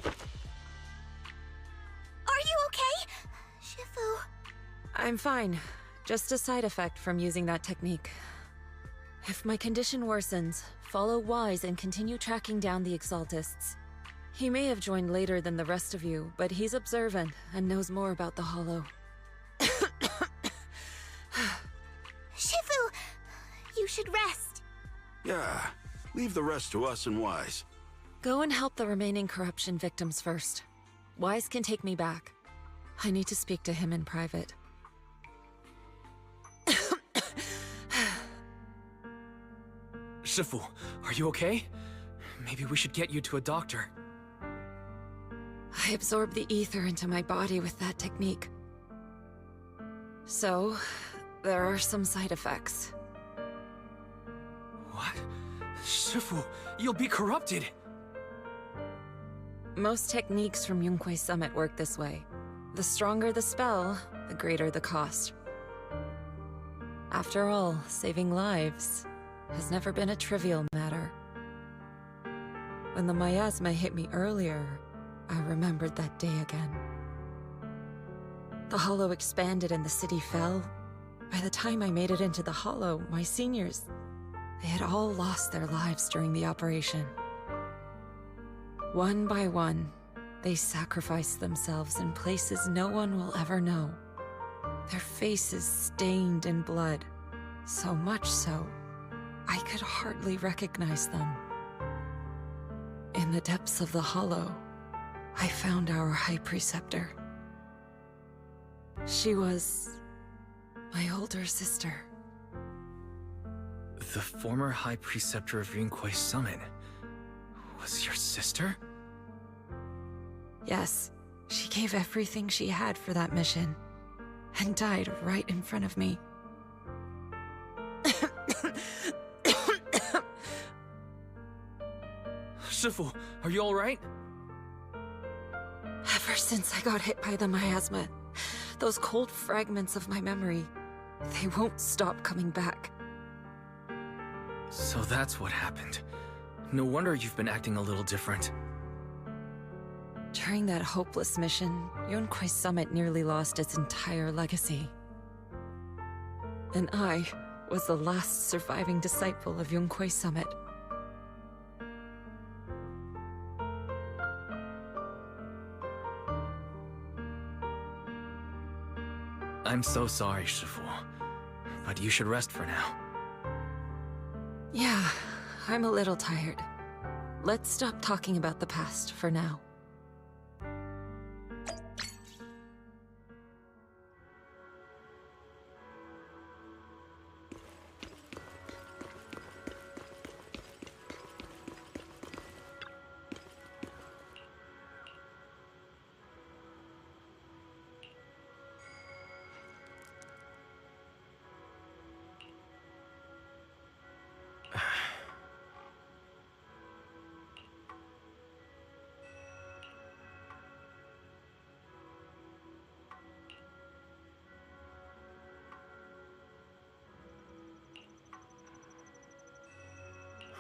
Are you okay? Shifu... I'm fine. Just a side effect from using that technique. If my condition worsens, follow Wise and continue tracking down the Exaltists. He may have joined later than the rest of you, but he's observant and knows more about the Hollow. Shifu! You should rest. Yeah, leave the rest to us and Wise. Go and help the remaining corruption victims first. Wise can take me back. I need to speak to him in private. Shifu, are you okay? Maybe we should get you to a doctor. I absorbed the ether into my body with that technique. So, there are some side effects. What? Shifu, you'll be corrupted! Most techniques from Yunque's summit work this way. The stronger the spell, the greater the cost. After all, saving lives has never been a trivial matter. When the miasma hit me earlier, I remembered that day again. The Hollow expanded and the city fell, By the time I made it into the Hollow, my seniors, they had all lost their lives during the operation. One by one, they sacrificed themselves in places no one will ever know. Their faces stained in blood, so much so, I could hardly recognize them. In the depths of the Hollow, I found our High Preceptor. She was my older sister. The former High Preceptor of Yunquei Summit was your sister? Yes, she gave everything she had for that mission, and died right in front of me. Shifu, are you alright? Ever since I got hit by the miasma, those cold fragments of my memory, they won't stop coming back. So that's what happened. No wonder you've been acting a little different. During that hopeless mission, Yunquei Summit nearly lost its entire legacy. And I was the last surviving disciple of Yunquei Summit. I'm so sorry, Shifu, but you should rest for now. Yeah, I'm a little tired. Let's stop talking about the past for now.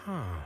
Huh.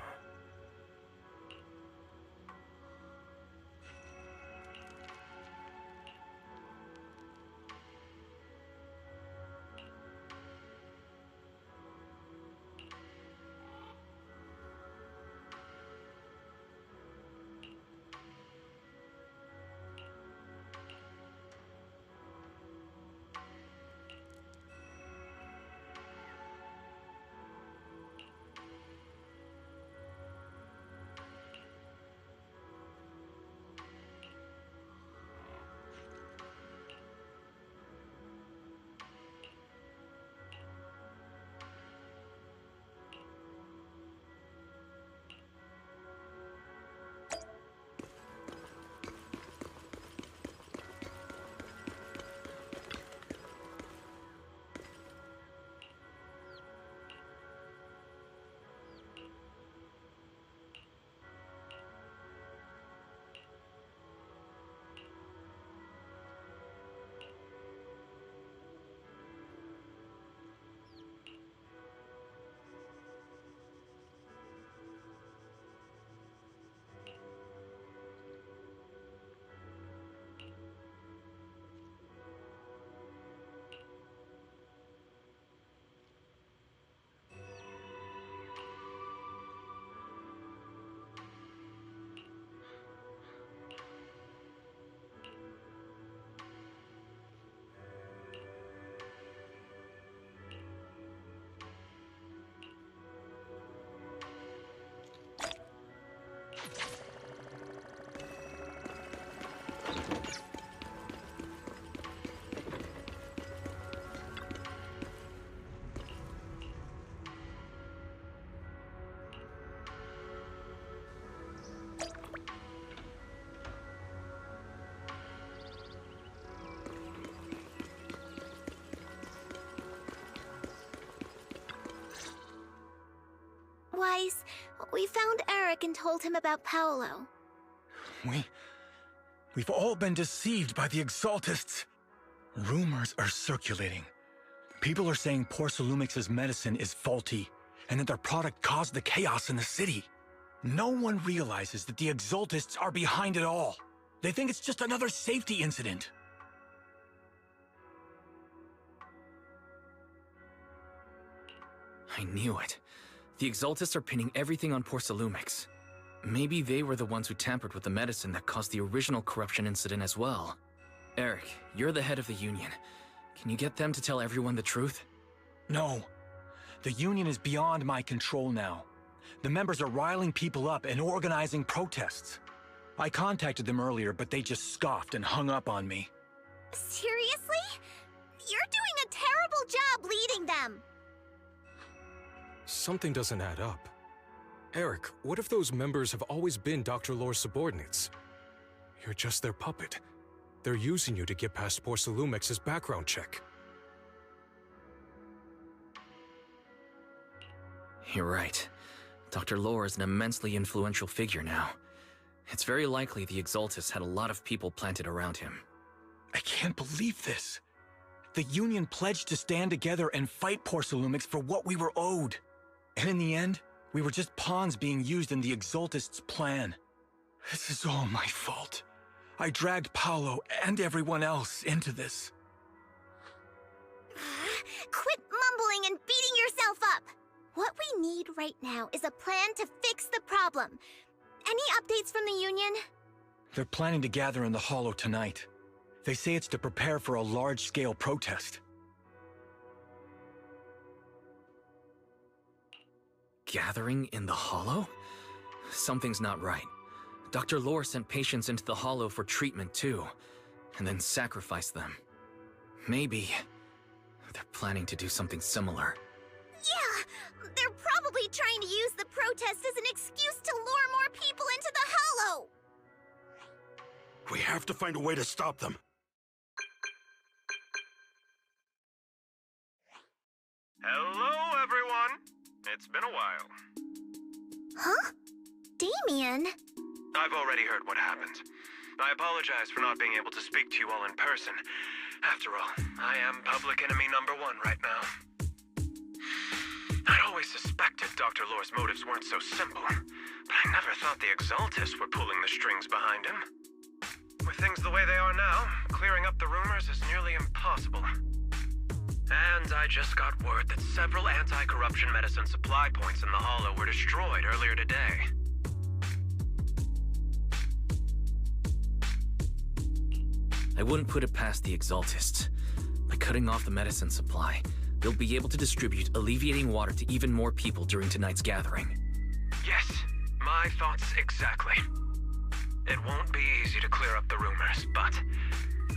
Wise, we found Eric and told him about Paolo. We've all been deceived by the Exaltists. Rumors are circulating. People are saying Porcelumix's medicine is faulty, and that their product caused the chaos in the city. No one realizes that the Exaltists are behind it all. They think it's just another safety incident. I knew it. The Exaltists are pinning everything on Porcelumix. Maybe they were the ones who tampered with the medicine that caused the original corruption incident as well. Eric, you're the head of the Union. Can you get them to tell everyone the truth? No. The Union is beyond my control now. The members are riling people up and organizing protests. I contacted them earlier, but they just scoffed and hung up on me. Seriously? You're doing a terrible job leading them! Something doesn't add up. Eric, what if those members have always been Dr. Lore's subordinates? You're just their puppet. They're using you to get past Porcelumix's background check. You're right. Dr. Lore is an immensely influential figure now. It's very likely the Exaltists had a lot of people planted around him. I can't believe this. The Union pledged to stand together and fight Porcelumix for what we were owed. And in the end, we were just pawns being used in the Exaltists' plan. This is all my fault. I dragged Paolo and everyone else into this. Quit mumbling and beating yourself up! What we need right now is a plan to fix the problem. Any updates from the Union? They're planning to gather in the Hollow tonight. They say it's to prepare for a large-scale protest. Gathering in the Hollow? Something's not right. Dr. Lore sent patients into the Hollow for treatment too, and then sacrificed them. Maybe they're planning to do something similar. Yeah! They're probably trying to use the protest as an excuse to lure more people into the Hollow! We have to find a way to stop them. Hello, everyone! It's been a while. Huh? Damien? I've already heard what happened. I apologize for not being able to speak to you all in person. After all, I am public enemy #1 right now. I'd always suspected Dr. Lore's motives weren't so simple, but I never thought the Exaltists were pulling the strings behind him. With things the way they are now, clearing up the rumors is nearly impossible. And I just got word that several anti-corruption medicine supply points in the Hollow were destroyed earlier today. I wouldn't put it past the Exaltists. By cutting off the medicine supply, they'll be able to distribute alleviating water to even more people during tonight's gathering. Yes, my thoughts exactly. It won't be easy to clear up the rumors, but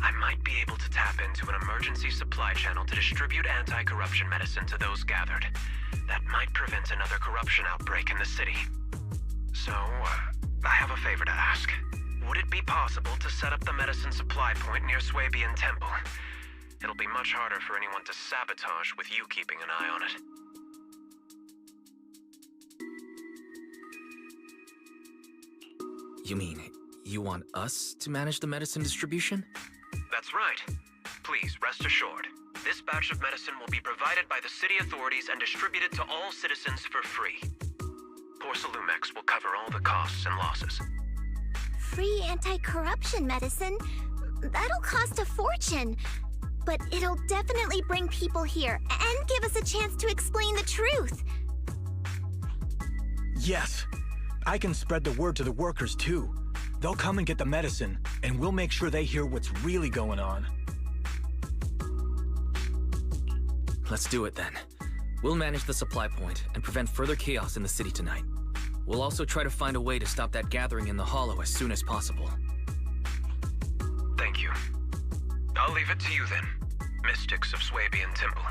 I might be able to tap into an emergency supply channel to distribute anti-corruption medicine to those gathered. That might prevent another corruption outbreak in the city. So, I have a favor to ask. Would it be possible to set up the medicine supply point near Swabian Temple? It'll be much harder for anyone to sabotage with you keeping an eye on it. You mean, you want us to manage the medicine distribution? That's right. Please, rest assured. This batch of medicine will be provided by the city authorities and distributed to all citizens for free. Porcelumix will cover all the costs and losses. Free anti-corruption medicine? That'll cost a fortune. But it'll definitely bring people here and give us a chance to explain the truth. Yes. I can spread the word to the workers too. They'll come and get the medicine, and we'll make sure they hear what's really going on. Let's do it then. We'll manage the supply point and prevent further chaos in the city tonight. We'll also try to find a way to stop that gathering in the Hollow as soon as possible. Thank you. I'll leave it to you then, mystics of Swabian Temple.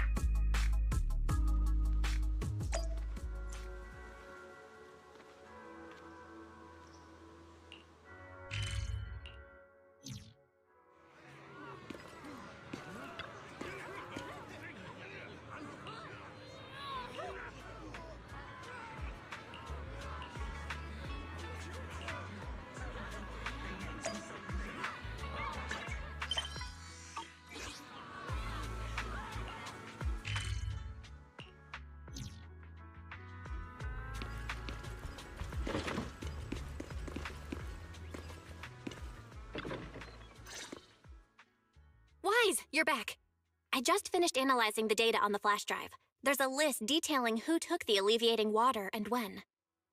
Wise, you're back. I just finished analyzing the data on the flash drive. There's a list detailing who took the alleviating water and when.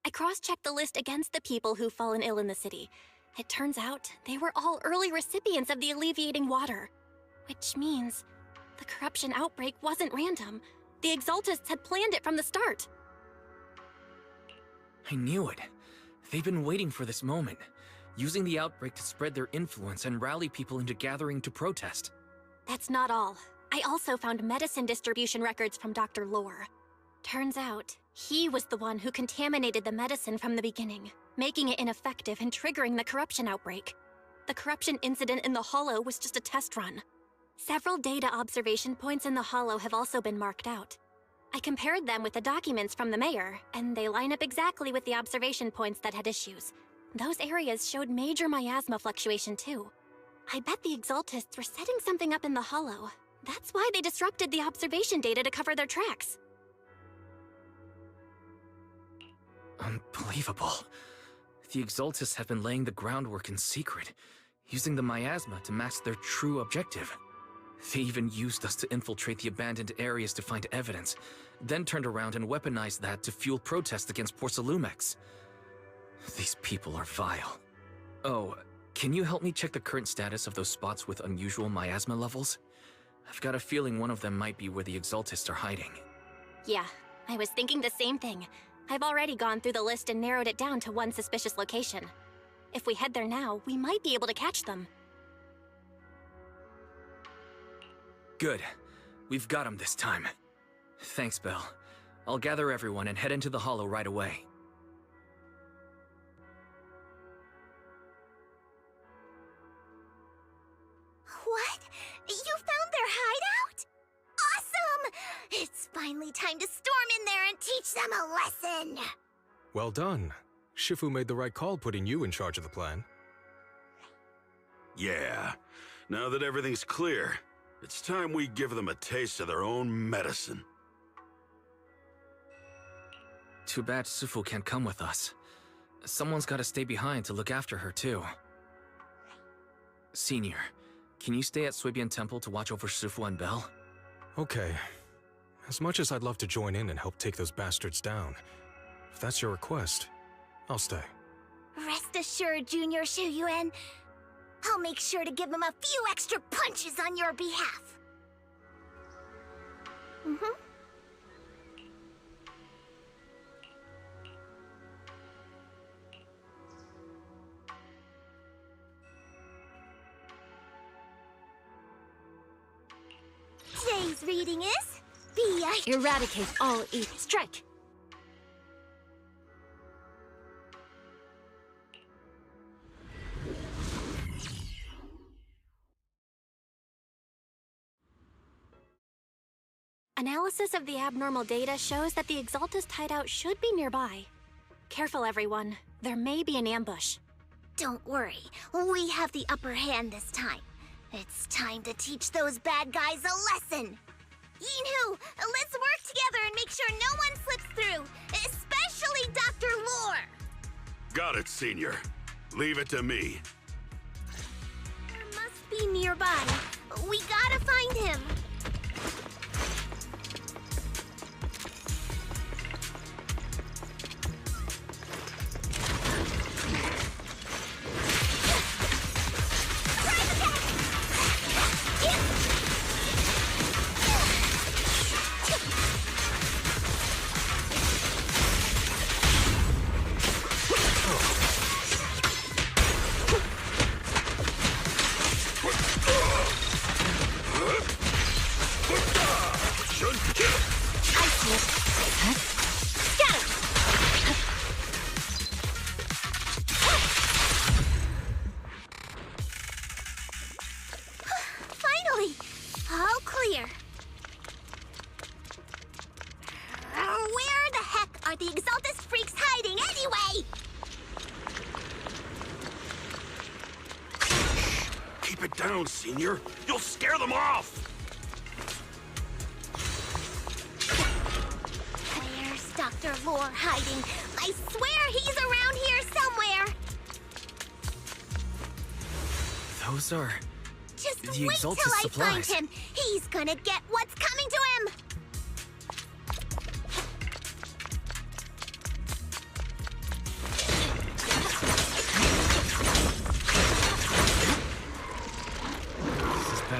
I cross-checked the list against the people who've fallen ill in the city. It turns out they were all early recipients of the alleviating water. Which means the corruption outbreak wasn't random. The Exaltists had planned it from the start. I knew it. They've been waiting for this moment, using the outbreak to spread their influence and rally people into gathering to protest. That's not all. I also found medicine distribution records from Dr. Lore. Turns out, he was the one who contaminated the medicine from the beginning, making it ineffective and triggering the corruption outbreak. The corruption incident in the Hollow was just a test run. Several data observation points in the Hollow have also been marked out. I compared them with the documents from the mayor, and they line up exactly with the observation points that had issues. Those areas showed major miasma fluctuation too. I bet the Exaltists were setting something up in the Hollow. That's why they disrupted the observation data to cover their tracks. Unbelievable. The Exaltists have been laying the groundwork in secret, using the miasma to mask their true objective. They even used us to infiltrate the abandoned areas to find evidence, then turned around and weaponized that to fuel protests against Porcelumex. These people are vile. Oh, can you help me check the current status of those spots with unusual miasma levels? I've got a feeling one of them might be where the Exaltists are hiding. Yeah, I was thinking the same thing. I've already gone through the list and narrowed it down to one suspicious location. If we head there now, we might be able to catch them. Good. We've got them this time. Thanks, Belle. I'll gather everyone and head into the Hollow right away. What? You found their hideout? Awesome! It's finally time to storm in there and teach them a lesson! Well done. Shifu made the right call putting you in charge of the plan. Yeah. Now that everything's clear, it's time we give them a taste of their own medicine. Too bad Sufu can't come with us. Someone's gotta stay behind to look after her, too. Senior, can you stay at Suibian Temple to watch over Sufu and Belle? Okay. As much as I'd love to join in and help take those bastards down, if that's your request, I'll stay. Rest assured, Junior Shuyuan. I'll make sure to give them a few extra punches on your behalf. Today's reading is Eradicate all evil. Strike! Analysis of the abnormal data shows that the Exaltist hideout should be nearby. Careful, everyone. There may be an ambush. Don't worry, we have the upper hand this time. It's time to teach those bad guys a lesson. Yinhu, let's work together and make sure no one slips through, especially Dr. Lore. Got it, Senior. Leave it to me. There must be nearby. We gotta find him. Finally! All clear. Where the heck are the Exaltist freaks hiding anyway? Keep it down, Senior. You'll scare them off! Where's Dr. Lore hiding? I swear he's around here somewhere! Those are... Just the wait till Exaltist I supplies. find him! He's gonna get what's coming to him!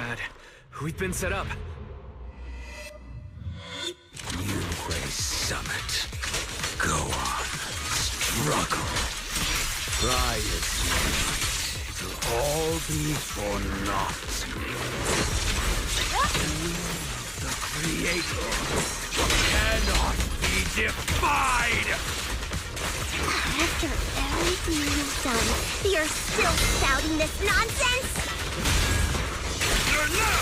bad. We've been set up. Unway Summit. Go on. Struggle. Try it. It'll all be for naught. The Creator cannot be defied! After everything you've done, you're still spouting this nonsense? No!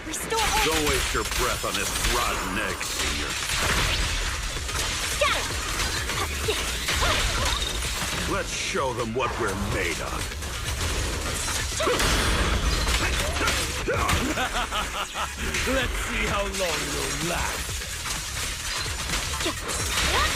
Restore order. Don't waste your breath on this rotten egg, Senior. Got it! Let's show them what we're made of. Let's see how long you'll last. Good luck!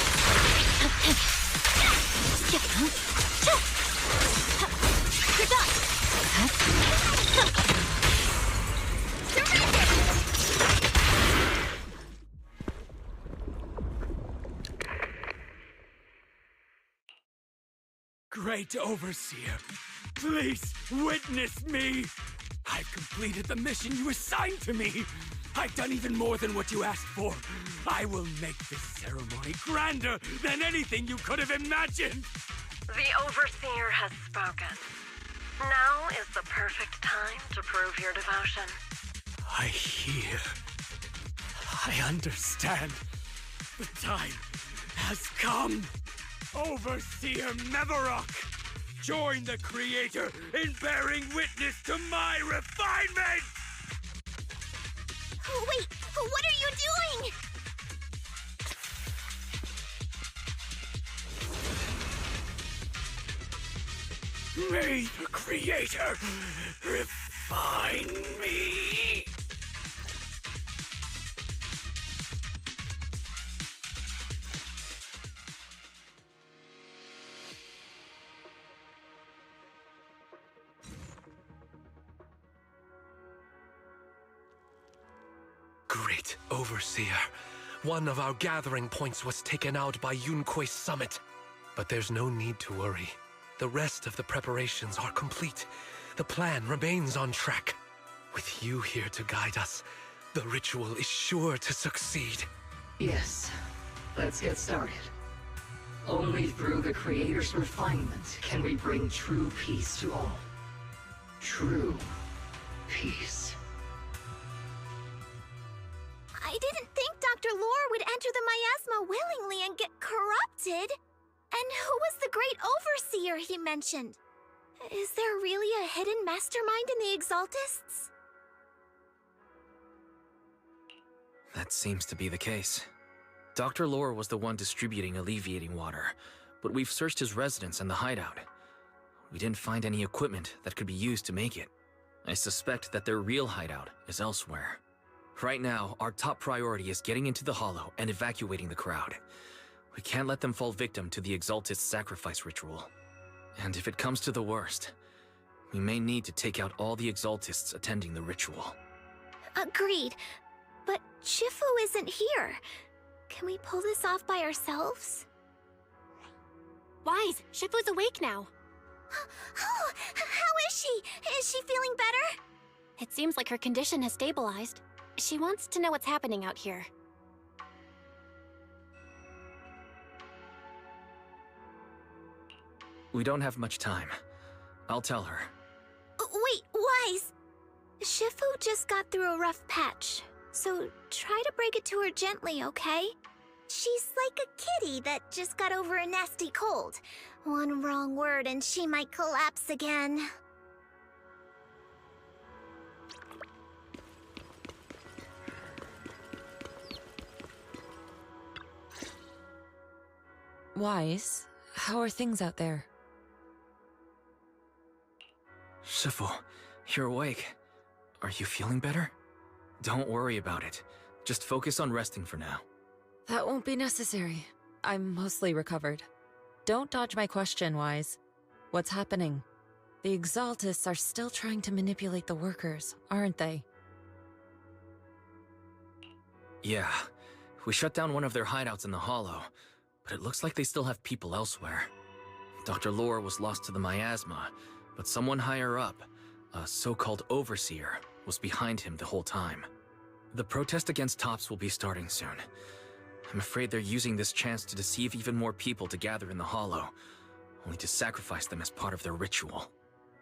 Great Overseer, please witness me! I've completed the mission you assigned to me! I've done even more than what you asked for! I will make this ceremony grander than anything you could have imagined! The Overseer has spoken. Now is the perfect time to prove your devotion. I hear. I understand. The time has come. Overseer Mevarok, join the Creator in bearing witness to my refinement! Wait, what are you doing? May the Creator refine me! Great Overseer. One of our gathering points was taken out by Yunque's summit. But there's no need to worry. The rest of the preparations are complete. The plan remains on track. With you here to guide us, the ritual is sure to succeed. Yes. Let's get started. Only through the Creator's refinement can we bring true peace to all. True peace. I didn't think Dr. Lore would enter the miasma willingly and get corrupted. And who was the great overseer he mentioned? Is there really a hidden mastermind in the Exaltists? That seems to be the case. Dr. Lore was the one distributing alleviating water, but we've searched his residence and the hideout. We didn't find any equipment that could be used to make it. I suspect that their real hideout is elsewhere. Right now, our top priority is getting into the Hollow and evacuating the crowd. We can't let them fall victim to the Exaltist sacrifice ritual. And if it comes to the worst, we may need to take out all the Exaltists attending the ritual. Agreed. But Shifu isn't here. Can we pull this off by ourselves? Wise, Shifu's awake now. Oh, how is she? Is she feeling better? It seems like her condition has stabilized. She wants to know what's happening out here. We don't have much time. I'll tell her. Wait, Wise! Shifu just got through a rough patch, so try to break it to her gently, okay? She's like a kitty that just got over a nasty cold. One wrong word and she might collapse again. Wise, how are things out there? Shifu, you're awake. Are you feeling better? Don't worry about it. Just focus on resting for now. That won't be necessary. I'm mostly recovered. Don't dodge my question, Wise. What's happening? The Exaltists are still trying to manipulate the workers, aren't they? Yeah. We shut down one of their hideouts in the Hollow, but it looks like they still have people elsewhere. Dr. Lore was lost to the miasma, but someone higher up, a so-called overseer, was behind him the whole time. The protest against Tops will be starting soon. I'm afraid they're using this chance to deceive even more people to gather in the Hollow, only to sacrifice them as part of their ritual.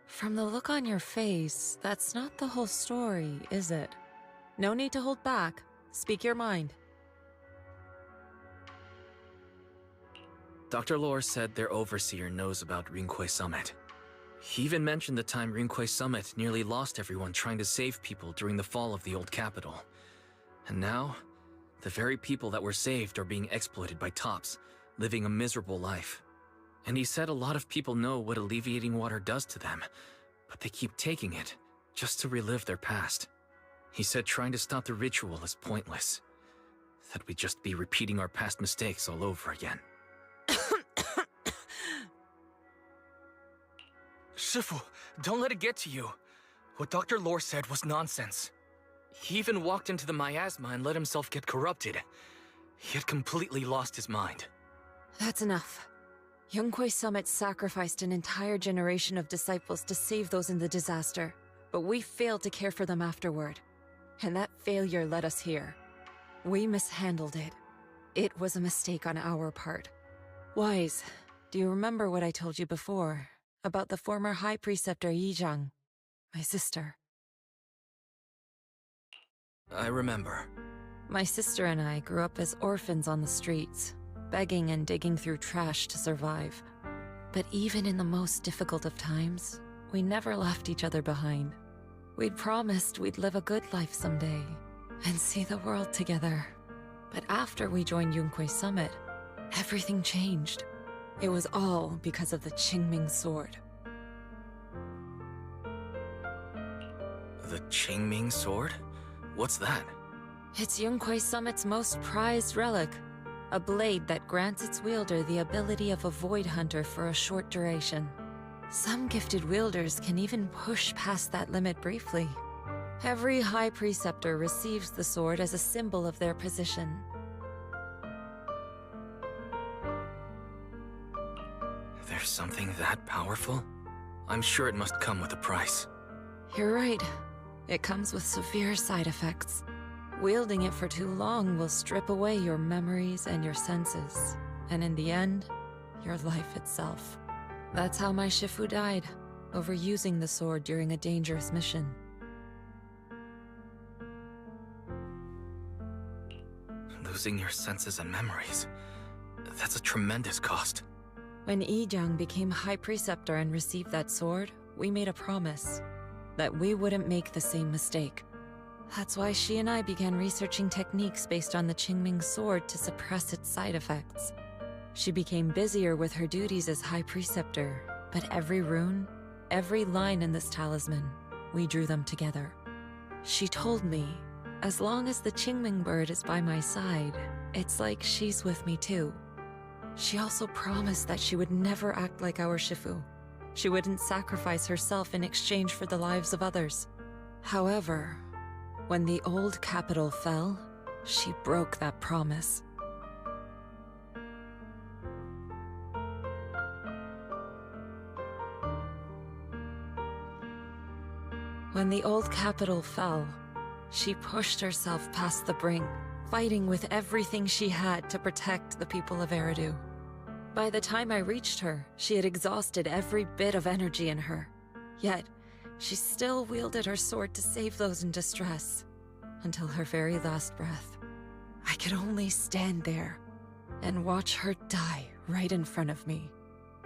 From the look on your face, that's not the whole story, is it? No need to hold back. Speak your mind. Dr. Lore said their overseer knows about Rinqué Summit. He even mentioned the time Rinqué Summit nearly lost everyone trying to save people during the fall of the old capital. And now, the very people that were saved are being exploited by Tops, living a miserable life. And he said a lot of people know what alleviating water does to them, but they keep taking it just to relive their past. He said trying to stop the ritual is pointless, that we'd just be repeating our past mistakes all over again. Shifu, don't let it get to you. What Dr. Lore said was nonsense. He even walked into the miasma and let himself get corrupted. He had completely lost his mind. That's enough. Rinqué Summit sacrificed an entire generation of disciples to save those in the disaster, but we failed to care for them afterward. And that failure led us here. We mishandled it. It was a mistake on our part. Wise, do you remember what I told you before? About the former High Preceptor Yizhang, my sister. I remember. My sister and I grew up as orphans on the streets, begging and digging through trash to survive. But even in the most difficult of times, we never left each other behind. We'd promised we'd live a good life someday, and see the world together. But after we joined Rinqué Summit, everything changed. It was all because of the Qingming Sword. The Qingming Sword? What's that? It's Rinqué Summit's most prized relic. A blade that grants its wielder the ability of a void hunter for a short duration. Some gifted wielders can even push past that limit briefly. Every High Preceptor receives the sword as a symbol of their position. There's something that powerful? I'm sure it must come with a price. You're right. It comes with severe side effects. Wielding it for too long will strip away your memories and your senses, and in the end, your life itself. That's how my Shifu died, overusing the sword during a dangerous mission. Losing your senses and memories. That's a tremendous cost. When Yizhang became High Preceptor and received that sword, we made a promise that we wouldn't make the same mistake. That's why she and I began researching techniques based on the Qingming Sword to suppress its side effects. She became busier with her duties as High Preceptor, but every rune, every line in this talisman, we drew them together. She told me, as long as the Qingming bird is by my side, it's like she's with me too. She also promised that she would never act like our Shifu. She wouldn't sacrifice herself in exchange for the lives of others. However, when the old capital fell, she broke that promise. When the old capital fell, she pushed herself past the brink, fighting with everything she had to protect the people of Eridu. By the time I reached her, she had exhausted every bit of energy in her. Yet, she still wielded her sword to save those in distress, until her very last breath. I could only stand there and watch her die right in front of me.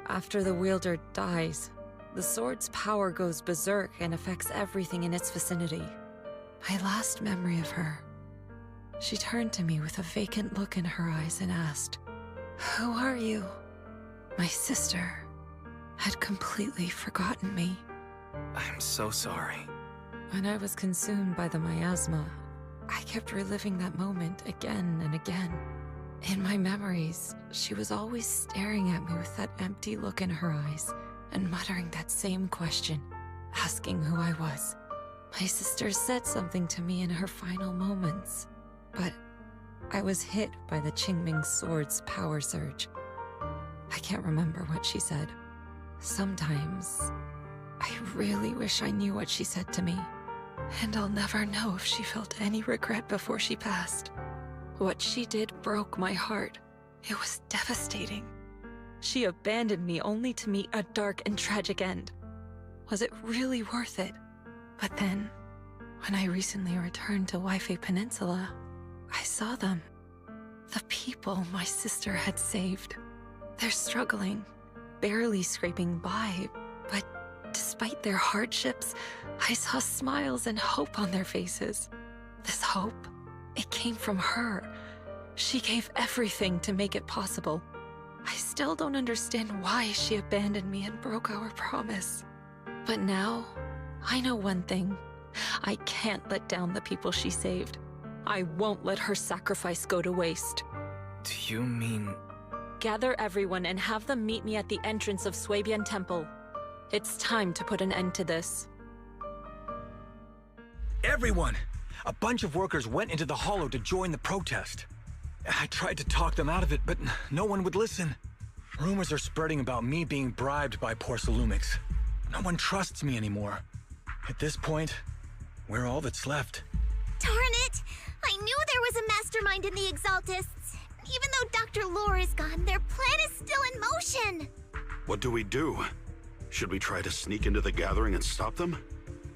After the wielder dies, the sword's power goes berserk and affects everything in its vicinity. My last memory of her, she turned to me with a vacant look in her eyes and asked, "Who are you?" My sister had completely forgotten me. I'm so sorry. When I was consumed by the miasma, I kept reliving that moment again and again. In my memories, she was always staring at me with that empty look in her eyes and muttering that same question, asking who I was. My sister said something to me in her final moments, but I was hit by the Qingming Sword's power surge. I can't remember what she said. Sometimes, I really wish I knew what she said to me. And I'll never know if she felt any regret before she passed. What she did broke my heart. It was devastating. She abandoned me only to meet a dark and tragic end. Was it really worth it? But then, when I recently returned to Waifei Peninsula, I saw them. The people my sister had saved. They're struggling, barely scraping by, but despite their hardships, I saw smiles and hope on their faces. This hope, it came from her. She gave everything to make it possible. I still don't understand why she abandoned me and broke our promise. But now, I know one thing. I can't let down the people she saved. I won't let her sacrifice go to waste. Do you mean... Gather everyone and have them meet me at the entrance of Suibian Temple. It's time to put an end to this. Everyone! A bunch of workers went into the hollow to join the protest. I tried to talk them out of it, but no one would listen. Rumors are spreading about me being bribed by Porcelumix. No one trusts me anymore. At this point, we're all that's left. Darn it! I knew there was a mastermind in the Exaltists. Even though Dr. Lore is gone, their plan is still in motion. What do we do? Should we try to sneak into the gathering and stop them?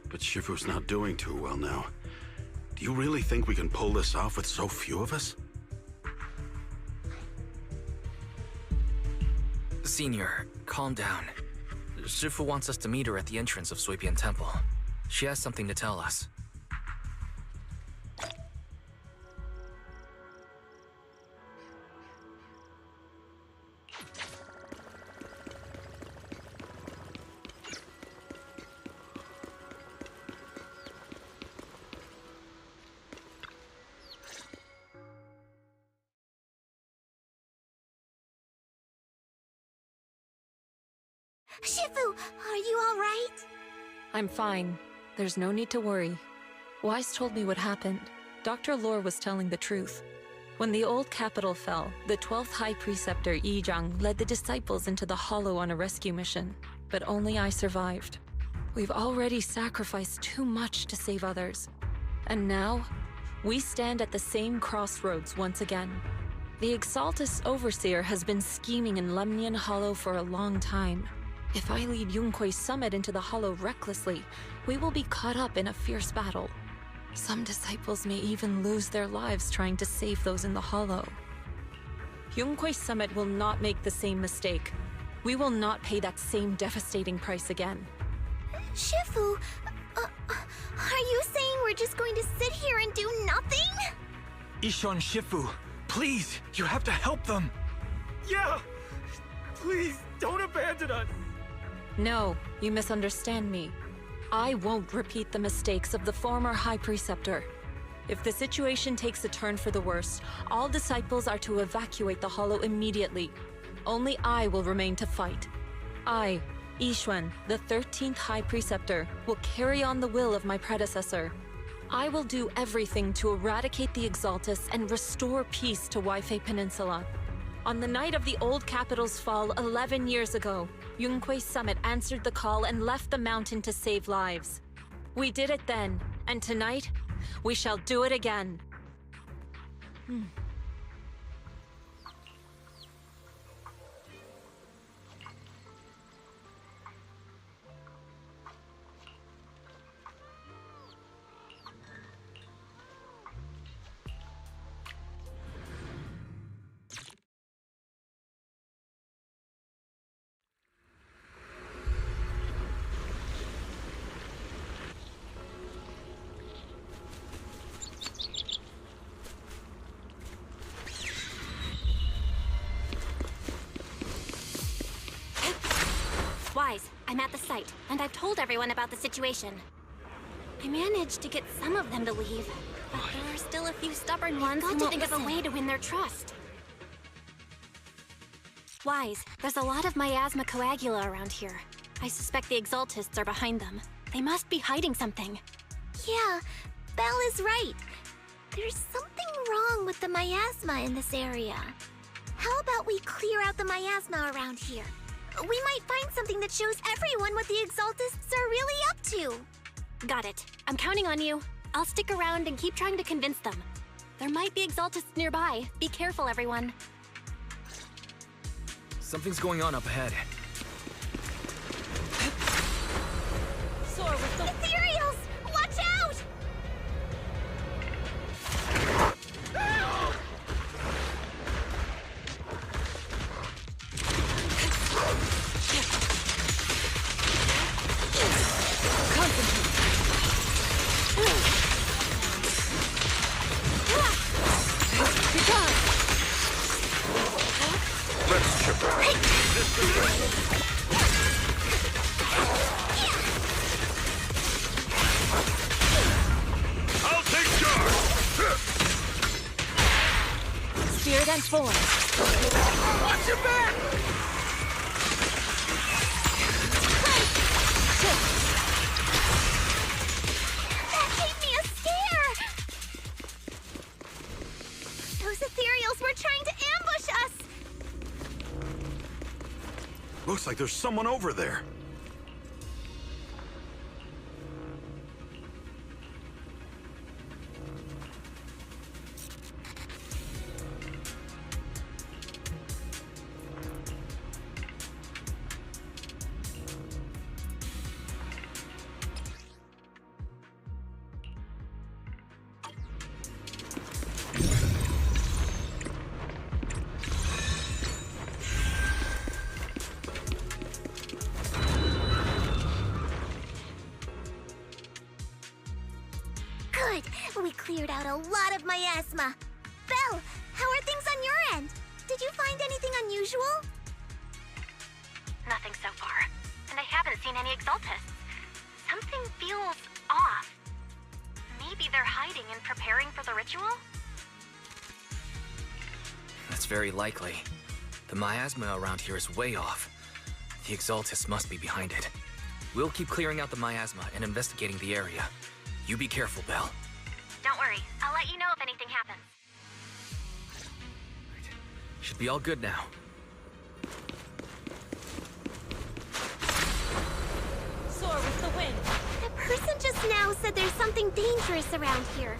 But Shifu's not doing too well now. Do you really think we can pull this off with so few of us? Senior, calm down. Shifu wants us to meet her at the entrance of Suibian Temple. She has something to tell us. Shifu, are you all right? I'm fine. There's no need to worry. Wise told me what happened. Dr. Lore was telling the truth. When the old capital fell, the 12th High Preceptor Yi Zhang led the disciples into the Hollow on a rescue mission. But only I survived. We've already sacrificed too much to save others. And now, we stand at the same crossroads once again. The Exaltus Overseer has been scheming in Lemnian Hollow for a long time. If I lead Yunkui's summit into the Hollow recklessly, we will be caught up in a fierce battle. Some disciples may even lose their lives trying to save those in the Hollow. Yunkui's summit will not make the same mistake. We will not pay that same devastating price again. Shifu, are you saying we're just going to sit here and do nothing? Ishan Shifu, please, you have to help them. Yeah! Please, don't abandon us! No, you misunderstand me. I won't repeat the mistakes of the former High Preceptor. If the situation takes a turn for the worse, all disciples are to evacuate the Hollow immediately. Only I will remain to fight. I, Yixuan, the 13th High Preceptor, will carry on the will of my predecessor. I will do everything to eradicate the Exaltus and restore peace to Waifei Peninsula. On the night of the old capital's fall 11 years ago, Yunkui's summit answered the call and left the mountain to save lives. We did it then, and tonight, we shall do it again. Wise, I'm at the site, and I've told everyone about the situation. I managed to get some of them to leave, but there are still a few stubborn ones who won't think of a way to win their trust. Wise, there's a lot of miasma coagula around here. I suspect the Exaltists are behind them. They must be hiding something. Yeah, Belle is right. There's something wrong with the miasma in this area. How about we clear out the miasma around here? We might find something that shows everyone what the Exaltists are really up to. Got it. I'm counting on you. I'll stick around and keep trying to convince them. There might be Exaltists nearby. Be careful, everyone. Something's going on up ahead. Soar with the... Ethereals! Watch out! I'll take charge! Spirit and form. Watch your back! That gave me a scare! Those ethereals were trying to ambush us! Looks like there's someone over there. Good! We cleared out a lot of miasma. Belle, how are things on your end? Did you find anything unusual? Nothing so far. And I haven't seen any Exaltists. Something feels off. Maybe they're hiding and preparing for the ritual? That's very likely. The miasma around here is way off. The Exaltists must be behind it. We'll keep clearing out the miasma and investigating the area. You be careful, Belle. Don't worry. I'll let you know if anything happens. Should be all good now. Soar with the wind. The person just now said there's something dangerous around here.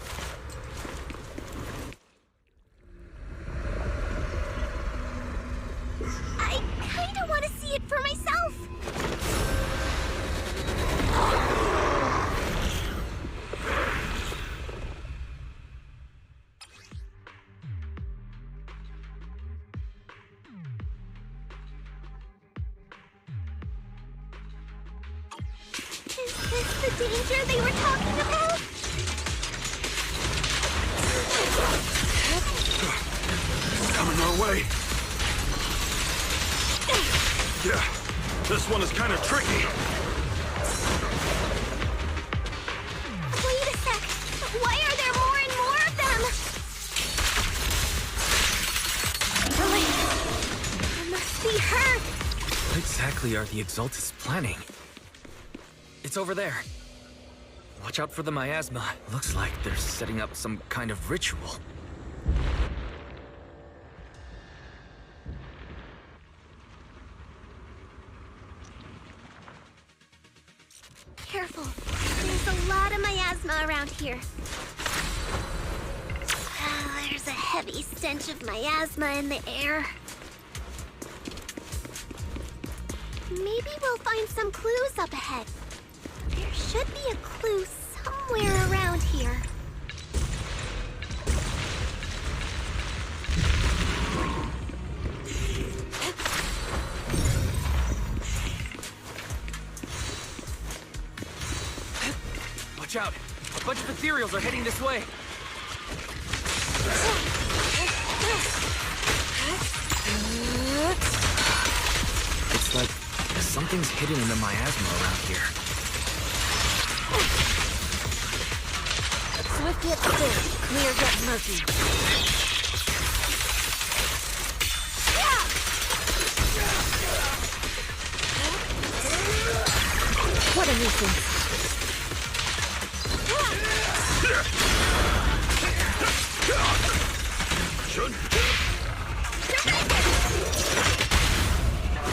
I kinda want to see it for myself. Is this the danger they were talking about? Coming our way. Yeah, this one is kind of tricky. Wait a sec. Why are there more and more of them? It must be her. What exactly are the Exaltists planning? It's over there. Watch out for the miasma. Looks like they're setting up some kind of ritual. Careful. There's a lot of miasma around here. There's a heavy stench of miasma in the air. Maybe we'll find some clues up ahead. There should be a clue somewhere around here. Watch out! A bunch of ethereals are heading this way! It's like something's hidden in the miasma around here. Swift yet still, clear yet murky. What a nuisance.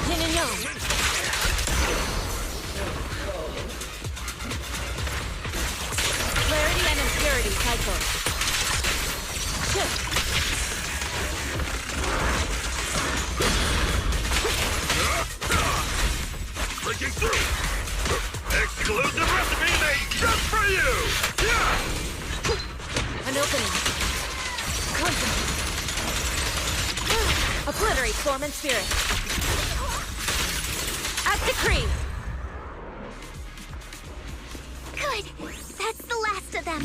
Yin and yang. Starting cycle. Breaking through! Exclusive recipe made just for you! An opening. Confronting. Obliterate form and spirit. At decree. Good. That's the last of them.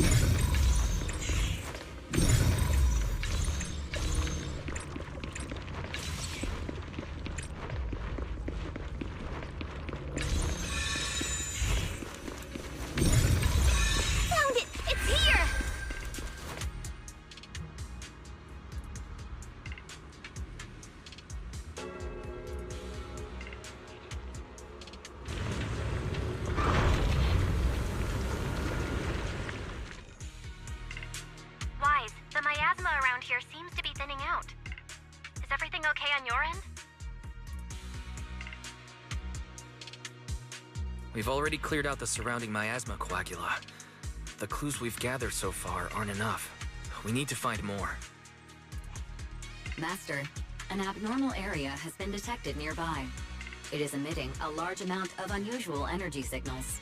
Found it! It's here! Wise, the miasma around here seems to be thinning out. Is everything okay on your end? We've already cleared out the surrounding miasma coagula. The clues we've gathered so far aren't enough. We need to find more. Master, an abnormal area has been detected nearby. It is emitting a large amount of unusual energy signals.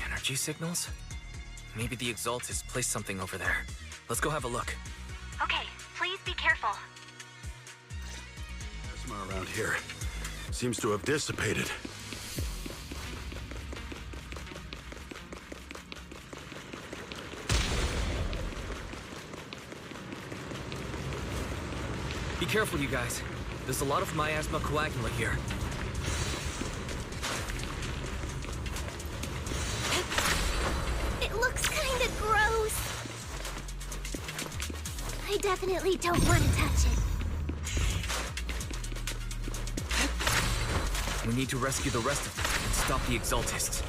Energy signals? Maybe the Exaltist placed something over there. Let's go have a look. Okay, please be careful. Plasma around here seems to have dissipated. Be careful, you guys. There's a lot of miasma coagula here. It looks kinda gross. I definitely don't want to touch it. We need to rescue the rest of them and stop the Exaltists.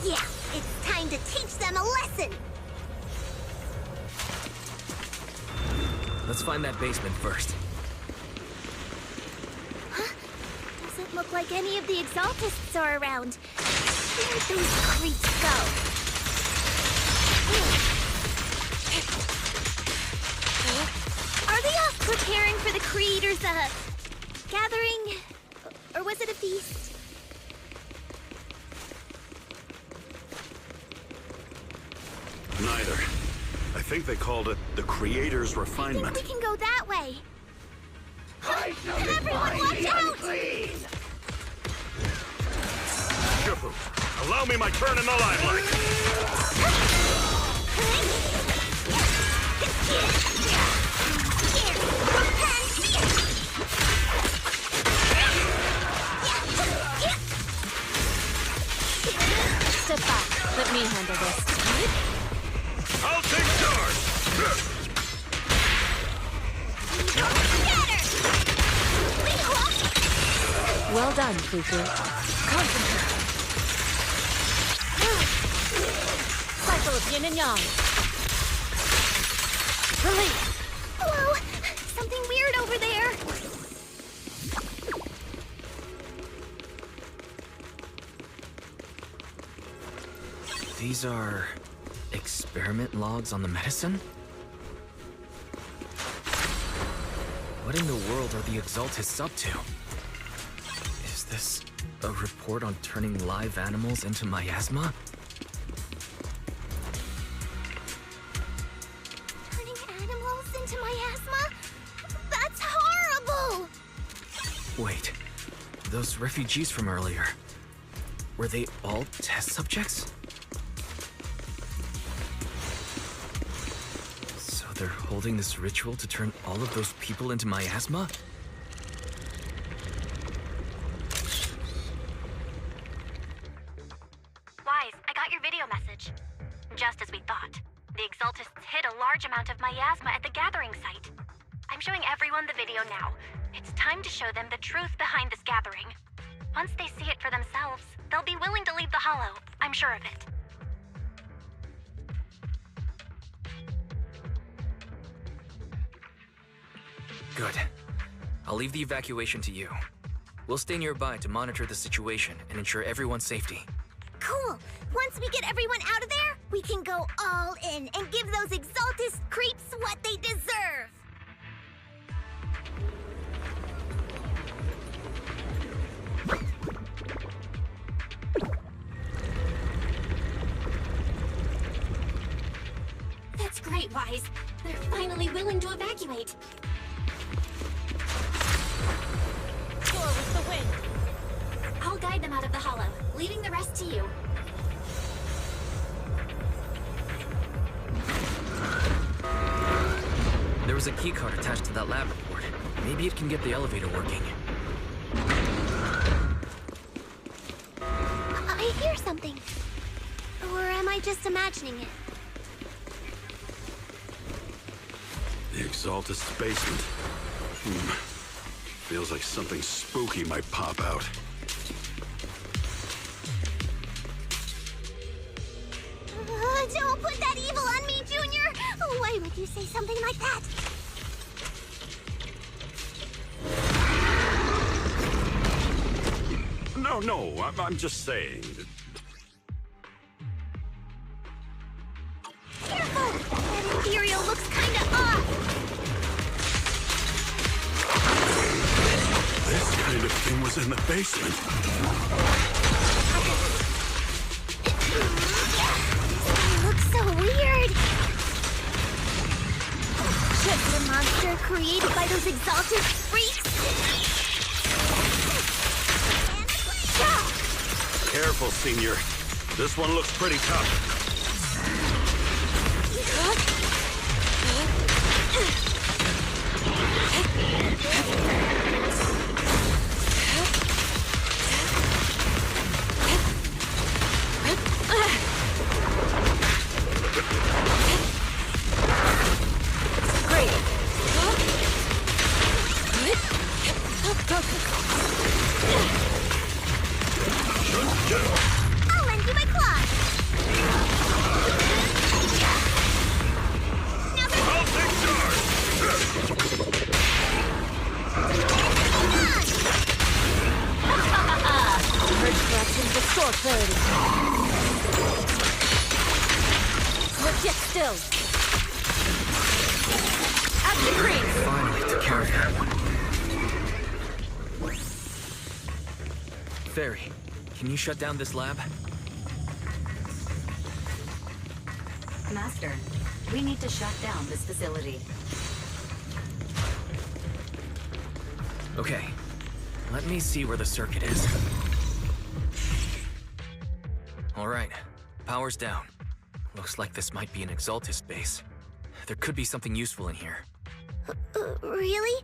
Yeah, it's time to teach them a lesson. Let's find that basement first. Doesn't look like any of the Exaltists are around. Where'd those creeps go? Are they off preparing for the Creator's, gathering? Or was it a feast? Neither. I think they called it the Creator's Refinement. I think we can go that way. Everyone, watch out! Shifu, allow me my turn in the limelight. Step back. Let me handle this. I'll take charge! Well done, Fufu. Concentrate. Cycle of yin and yang. Release. Hello? Something weird over there. These are experiment logs on the medicine? What in the world are the Exaltists up to? Is this a report on turning live animals into miasma? Turning animals into miasma? That's horrible! Wait, those refugees from earlier, were they all test subjects? So they're holding this ritual to turn all of those people into miasma? Wise, I got your video message. Just as we thought. The Exaltists hid a large amount of miasma at the gathering site. I'm showing everyone the video now. It's time to show them the truth behind this gathering. Once they see it for themselves, they'll be willing to leave the Hollow. I'm sure of it. Good. I'll leave the evacuation to you. We'll stay nearby to monitor the situation and ensure everyone's safety. Cool! Once we get everyone out of there, we can go all in and give those Exaltus creeps what they deserve! That's great, Wise. They're finally willing to evacuate. Soar with the wind. I'll guide them out of the hollow, leaving the rest to you. There was a keycard attached to that lab report. Maybe it can get the elevator working. I hear something. Or am I just imagining it? The Exaltus basement. Feels like something spooky might pop out. Don't put that evil on me, Junior! Why would you say something like that? No, I'm just saying. Careful! That Imperial looks kinda off! This kind of thing was in the basement. It looks so weird! Just a monster created by those Exalted freaks? Careful, Senior. This one looks pretty tough. I'll lend you my claws! I'll take charge! Merge corruptions restore clarity. Legit still. At the crease. Finally took care of that one. Fairy, can you shut down this lab? Master, we need to shut down this facility. Okay, let me see where the circuit is. All right, power's down. Looks like this might be an Exaltus base. There could be something useful in here. Really?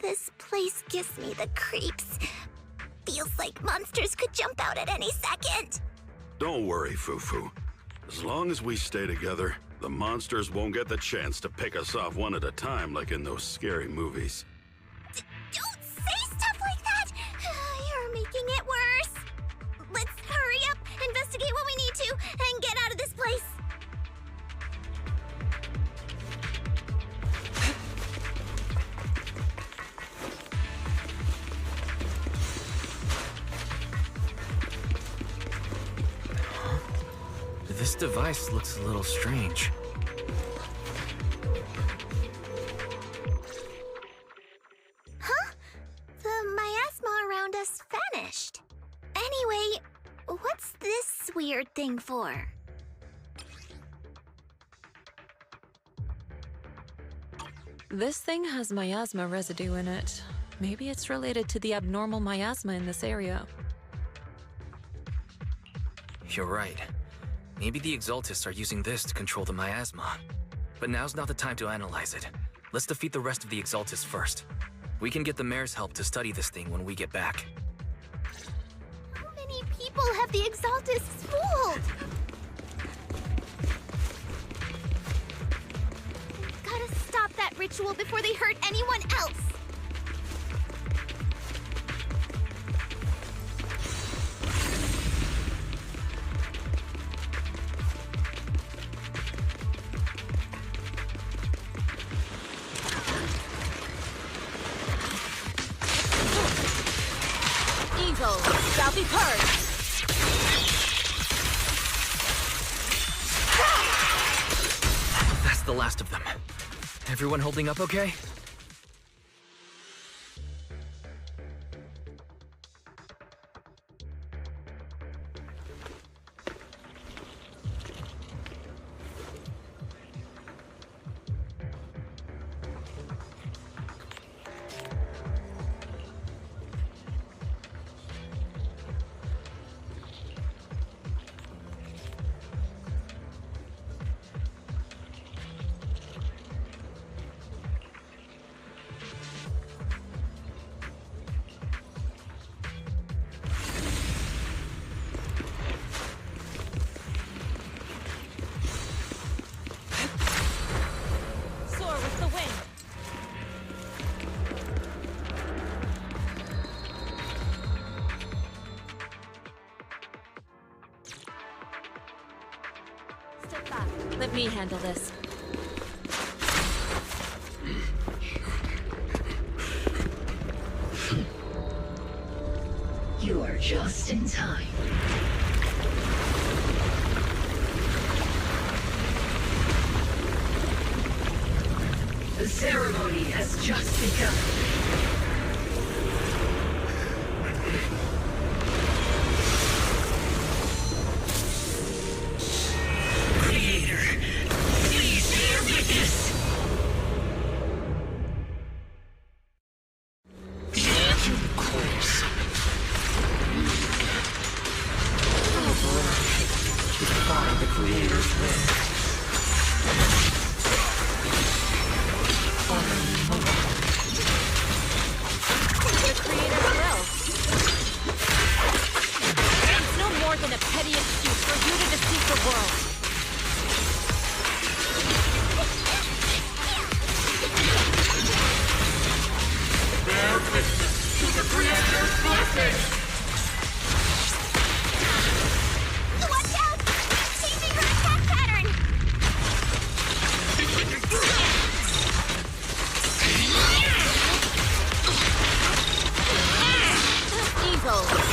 This place gives me the creeps. Feels like monsters could jump out at any second. Don't worry, Fufu. As long as we stay together, the monsters won't get the chance to pick us off one at a time like in those scary movies. Don't say stuff like that! You're making it worse. Let's hurry up, investigate what we need to, and get out of this place. This device looks a little strange. Huh? The miasma around us vanished. Anyway, what's this weird thing for? This thing has miasma residue in it. Maybe it's related to the abnormal miasma in this area. You're right. Maybe the Exaltus are using this to control the miasma. But now's not the time to analyze it. Let's defeat the rest of the Exaltus first. We can get the mayor's help to study this thing when we get back. How many people have the Exaltus fooled? Gotta stop that ritual before they hurt anyone else. shall be purged! That's the last of them. Everyone holding up okay? Let me handle this. You are just in time. The ceremony has just begun.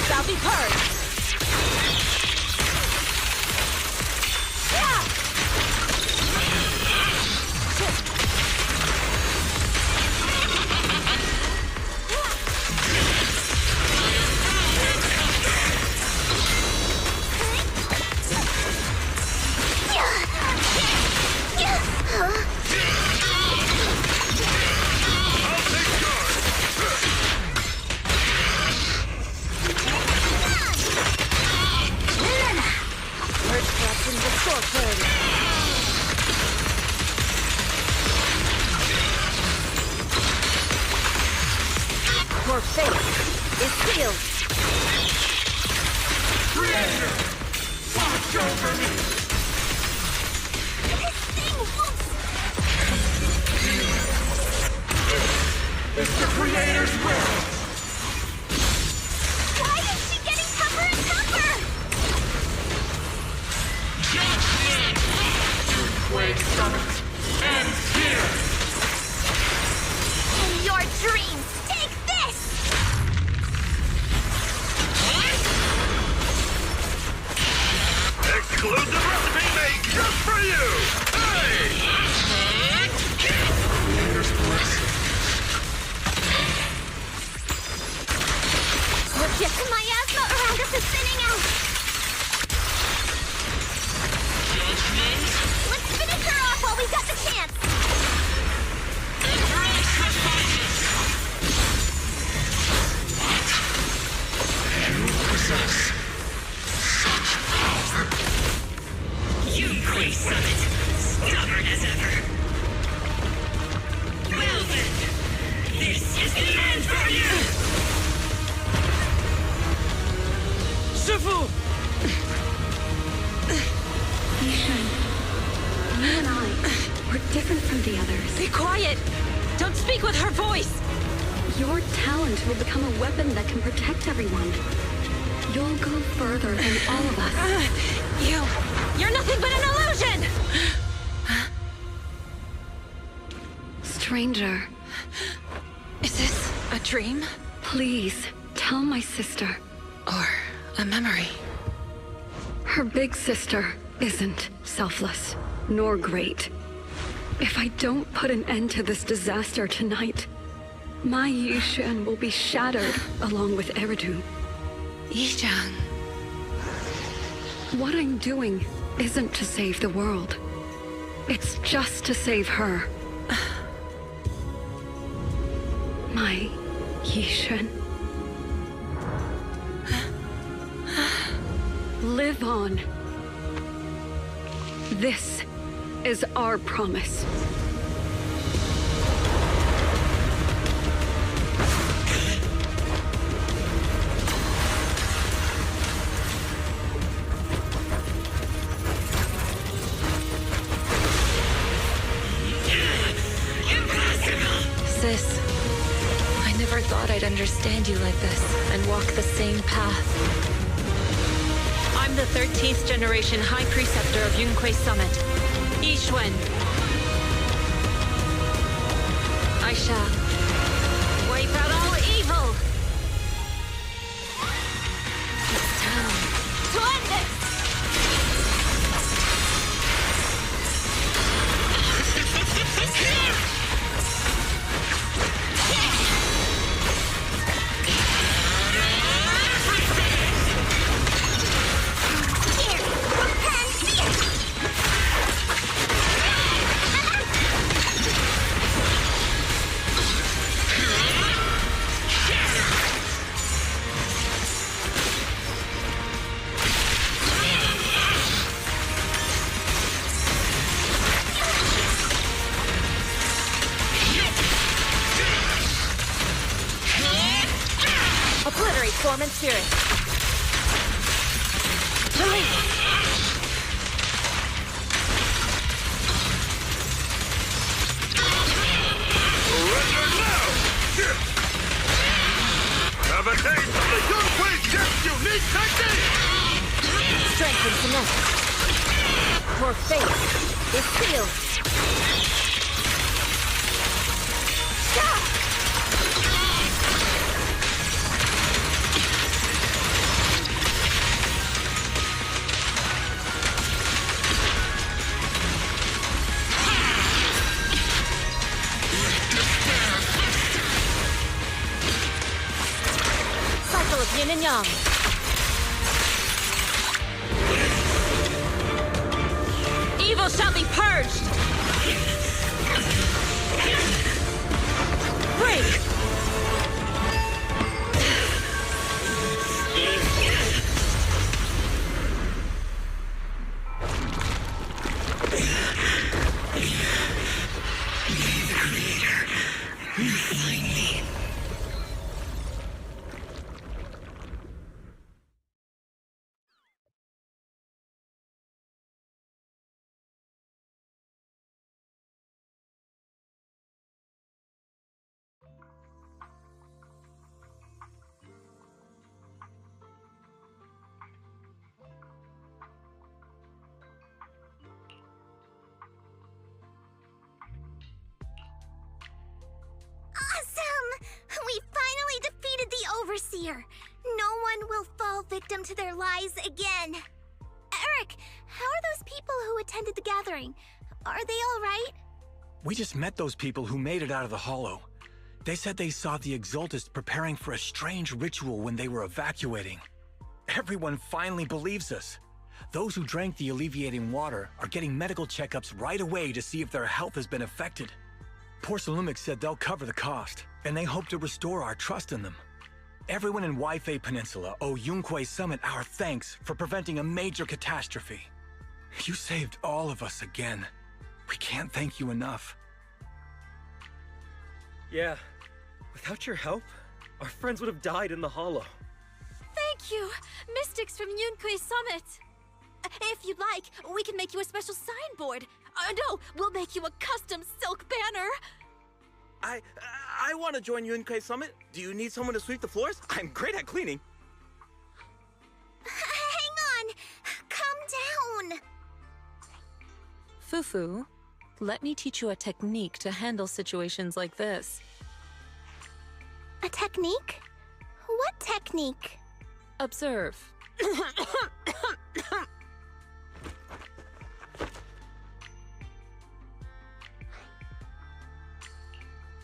Shall be purged! Your fate is sealed. Creator, watch over me. It's the Creator's will. Why is she getting tougher and tougher? Judgment! Earthquake Summit ends here. In your dreams, take this! Exclusive recipe made just for you! Hey! Creator's blessing. Look, the miasma around us is thinning out! Let's finish her off while we've got the chance! You possess such power. You Quake Summit, stubborn as ever. Well then, this is the end for you! Shifu! Yishan, you and I, we're different from the others. Be quiet! Don't speak with her voice! Your talent will become a weapon that can protect everyone. You'll go further than all of us. You're nothing but an illusion! Stranger. Is this a dream? Please, tell my sister. Or A memory. Her big sister isn't selfless, nor great. If I don't put an end to this disaster tonight, my Yishan will be shattered along with Eridu. Yishan. What I'm doing isn't to save the world. It's just to save her. My Yishan. Live on. This is our promise. Sis, I never thought I'd understand you like this and walk the same path. I'm the 13th generation High Preceptor of Yunquei Summit, Yixuan. I shall wipe out all evil. It's time to end this! Obliterate form and spirit. Have a taste of the Yunquei Jet's unique technique! Strength and cement. Your fate is sealed. Cycle of yin and yang. Evil shall be purged! Break! Awesome! We finally defeated the Overseer. No one will fall victim to their lies again. Eric, how are those people who attended the gathering? Are they all right? We just met those people who made it out of the Hollow. They said they saw the Exaltists preparing for a strange ritual when they were evacuating. Everyone finally believes us. Those who drank the alleviating water are getting medical checkups right away to see if their health has been affected. Porcelumix said they'll cover the cost, and they hope to restore our trust in them. Everyone in Waifei Peninsula owe Yunquei Summit our thanks for preventing a major catastrophe. You saved all of us again. We can't thank you enough. Yeah, without your help, our friends would have died in the Hollow. Thank you, mystics from Yunquei Summit. If you'd like, we can make you a special signboard. No, we'll make you a custom silk banner. I want to join Yunquei Summit. Do you need someone to sweep the floors? I'm great at cleaning. Hang on! Calm down! Fufu, let me teach you a technique to handle situations like this. A technique? What technique? Observe.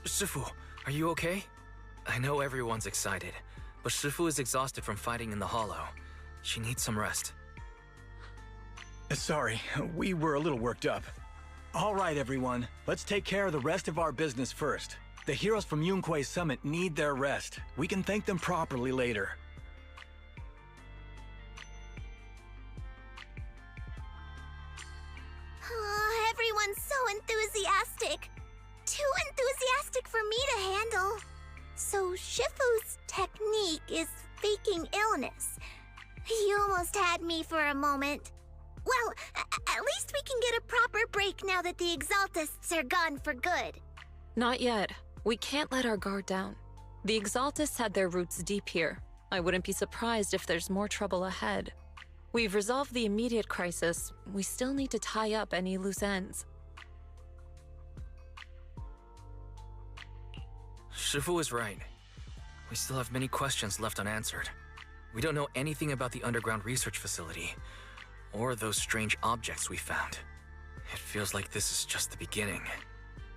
Shifu, are you okay? I know everyone's excited, but Shifu is exhausted from fighting in the hollow. She needs some rest. Sorry, we were a little worked up. All right, everyone. Let's take care of the rest of our business first. The heroes from Yunquei Summit need their rest. We can thank them properly later. Oh, everyone's so enthusiastic. Too enthusiastic for me to handle. So Shifu's technique is faking illness. You almost had me for a moment. Well, at least we can get a proper break now that the Exaltists are gone for good. Not yet. We can't let our guard down. The Exaltists had their roots deep here. I wouldn't be surprised if there's more trouble ahead. We've resolved the immediate crisis. We still need to tie up any loose ends. Shifu is right. We still have many questions left unanswered. We don't know anything about the underground research facility, or those strange objects we found. It feels like this is just the beginning.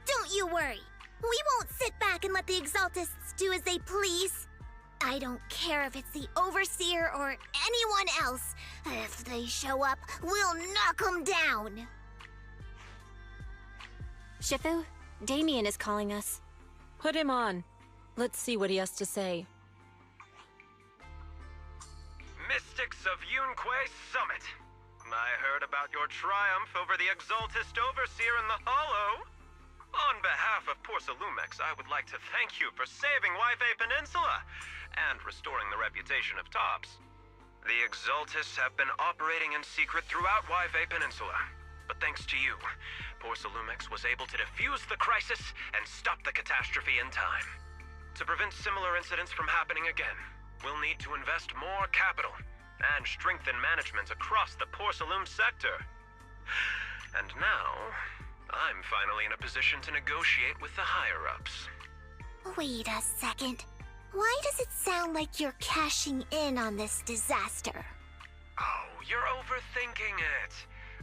Don't you worry. We won't sit back and let the Exaltists do as they please. I don't care if it's the Overseer or anyone else. If they show up, we'll knock them down. Shifu, Damien is calling us. Put him on. Let's see what he has to say. Mystics of Yunquei Summit. I heard about your triumph over the Exaltist Overseer in the Hollow. On behalf of Porcelumex, I would like to thank you for saving Yunquei Peninsula and restoring the reputation of Tops. The Exaltists have been operating in secret throughout Yunquei Peninsula, but thanks to you, Porcelumex was able to defuse the crisis and stop the catastrophe in time. To prevent similar incidents from happening again, we'll need to invest more capital and strengthen management across the Porcelume sector. And now, I'm finally in a position to negotiate with the higher-ups. Wait a second. Why does it sound like you're cashing in on this disaster? Oh, you're overthinking it.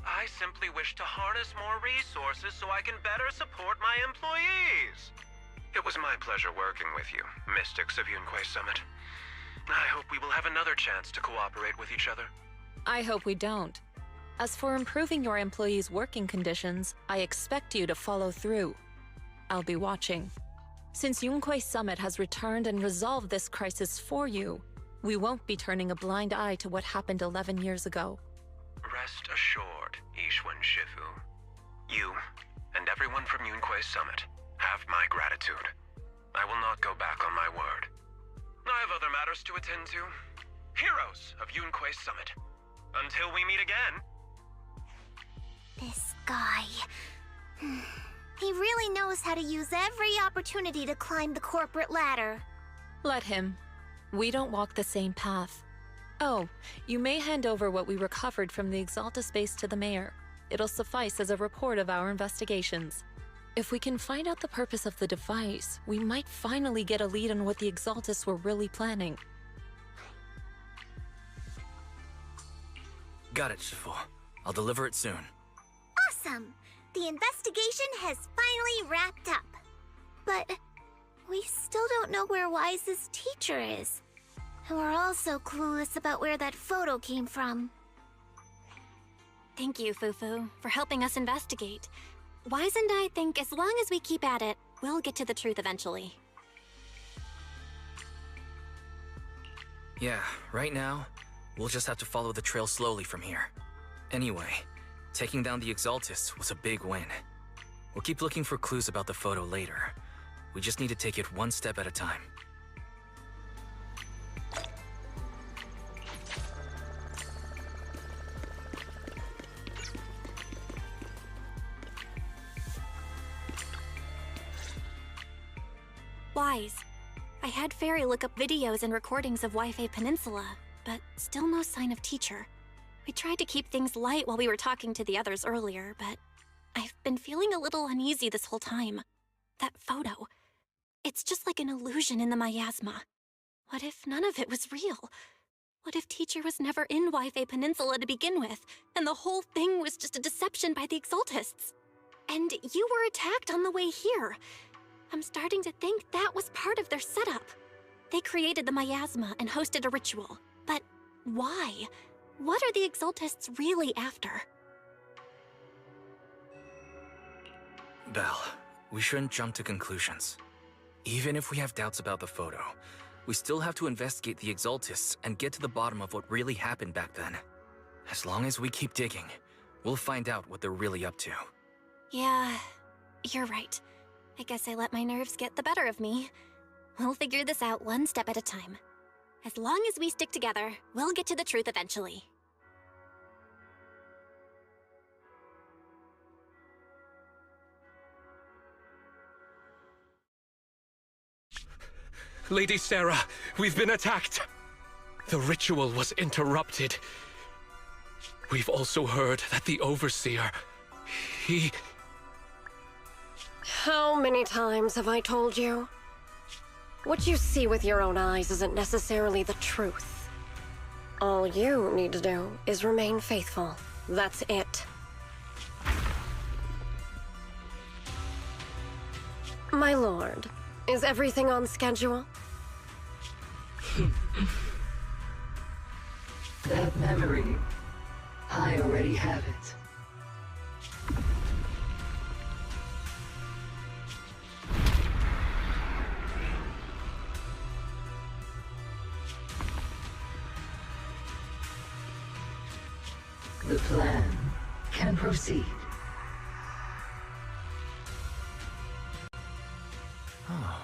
I simply wish to harness more resources so I can better support my employees. It was my pleasure working with you, Mystics of Yunquei Summit. I hope we will have another chance to cooperate with each other. I hope we don't. As for improving your employees' working conditions, I expect you to follow through. I'll be watching. Since Yunquei Summit has returned and resolved this crisis for you, we won't be turning a blind eye to what happened 11 years ago. Rest assured, Ishwan Shifu. You, and everyone from Yunquei Summit, have my gratitude. I will not go back on my word. I have other matters to attend to. Heroes of Yunquei Summit. Until we meet again. This guy... He really knows how to use every opportunity to climb the corporate ladder. Let him. We don't walk the same path. Oh, you may hand over what we recovered from the Exaltus base to the mayor. It'll suffice as a report of our investigations. If we can find out the purpose of the device, we might finally get a lead on what the Exaltus were really planning. Got it, Shifu. I'll deliver it soon. Awesome! The investigation has finally wrapped up. But we still don't know where Wise's teacher is. And we're also clueless about where that photo came from. Thank you, Fufu, for helping us investigate. Wise and I think as long as we keep at it, we'll get to the truth eventually. Yeah, right now, we'll just have to follow the trail slowly from here. Anyway, taking down the Exaltists was a big win. We'll keep looking for clues about the photo later. We just need to take it one step at a time. Wise. I had Fairy look up videos and recordings of Yunquei Peninsula, but still no sign of teacher. We tried to keep things light while we were talking to the others earlier, but I've been feeling a little uneasy this whole time. That photo, it's just like an illusion in the miasma. What if none of it was real? What if Teacher was never in Wi-Fi Peninsula to begin with, and the whole thing was just a deception by the Exaltists? And you were attacked on the way here. I'm starting to think that was part of their setup. They created the miasma and hosted a ritual. But why? What are the Exaltists really after? Belle, we shouldn't jump to conclusions. Even if we have doubts about the photo, we still have to investigate the Exaltists and get to the bottom of what really happened back then. As long as we keep digging, we'll find out what they're really up to. Yeah, you're right. I guess I let my nerves get the better of me. We'll figure this out one step at a time. As long as we stick together, we'll get to the truth eventually. Lady Sarah, we've been attacked. The ritual was interrupted. We've also heard that the Overseer, he... How many times have I told you? What you see with your own eyes isn't necessarily the truth. All you need to do is remain faithful. That's it. My lord, is everything on schedule? That memory, I already have it. The plan can proceed. Oh.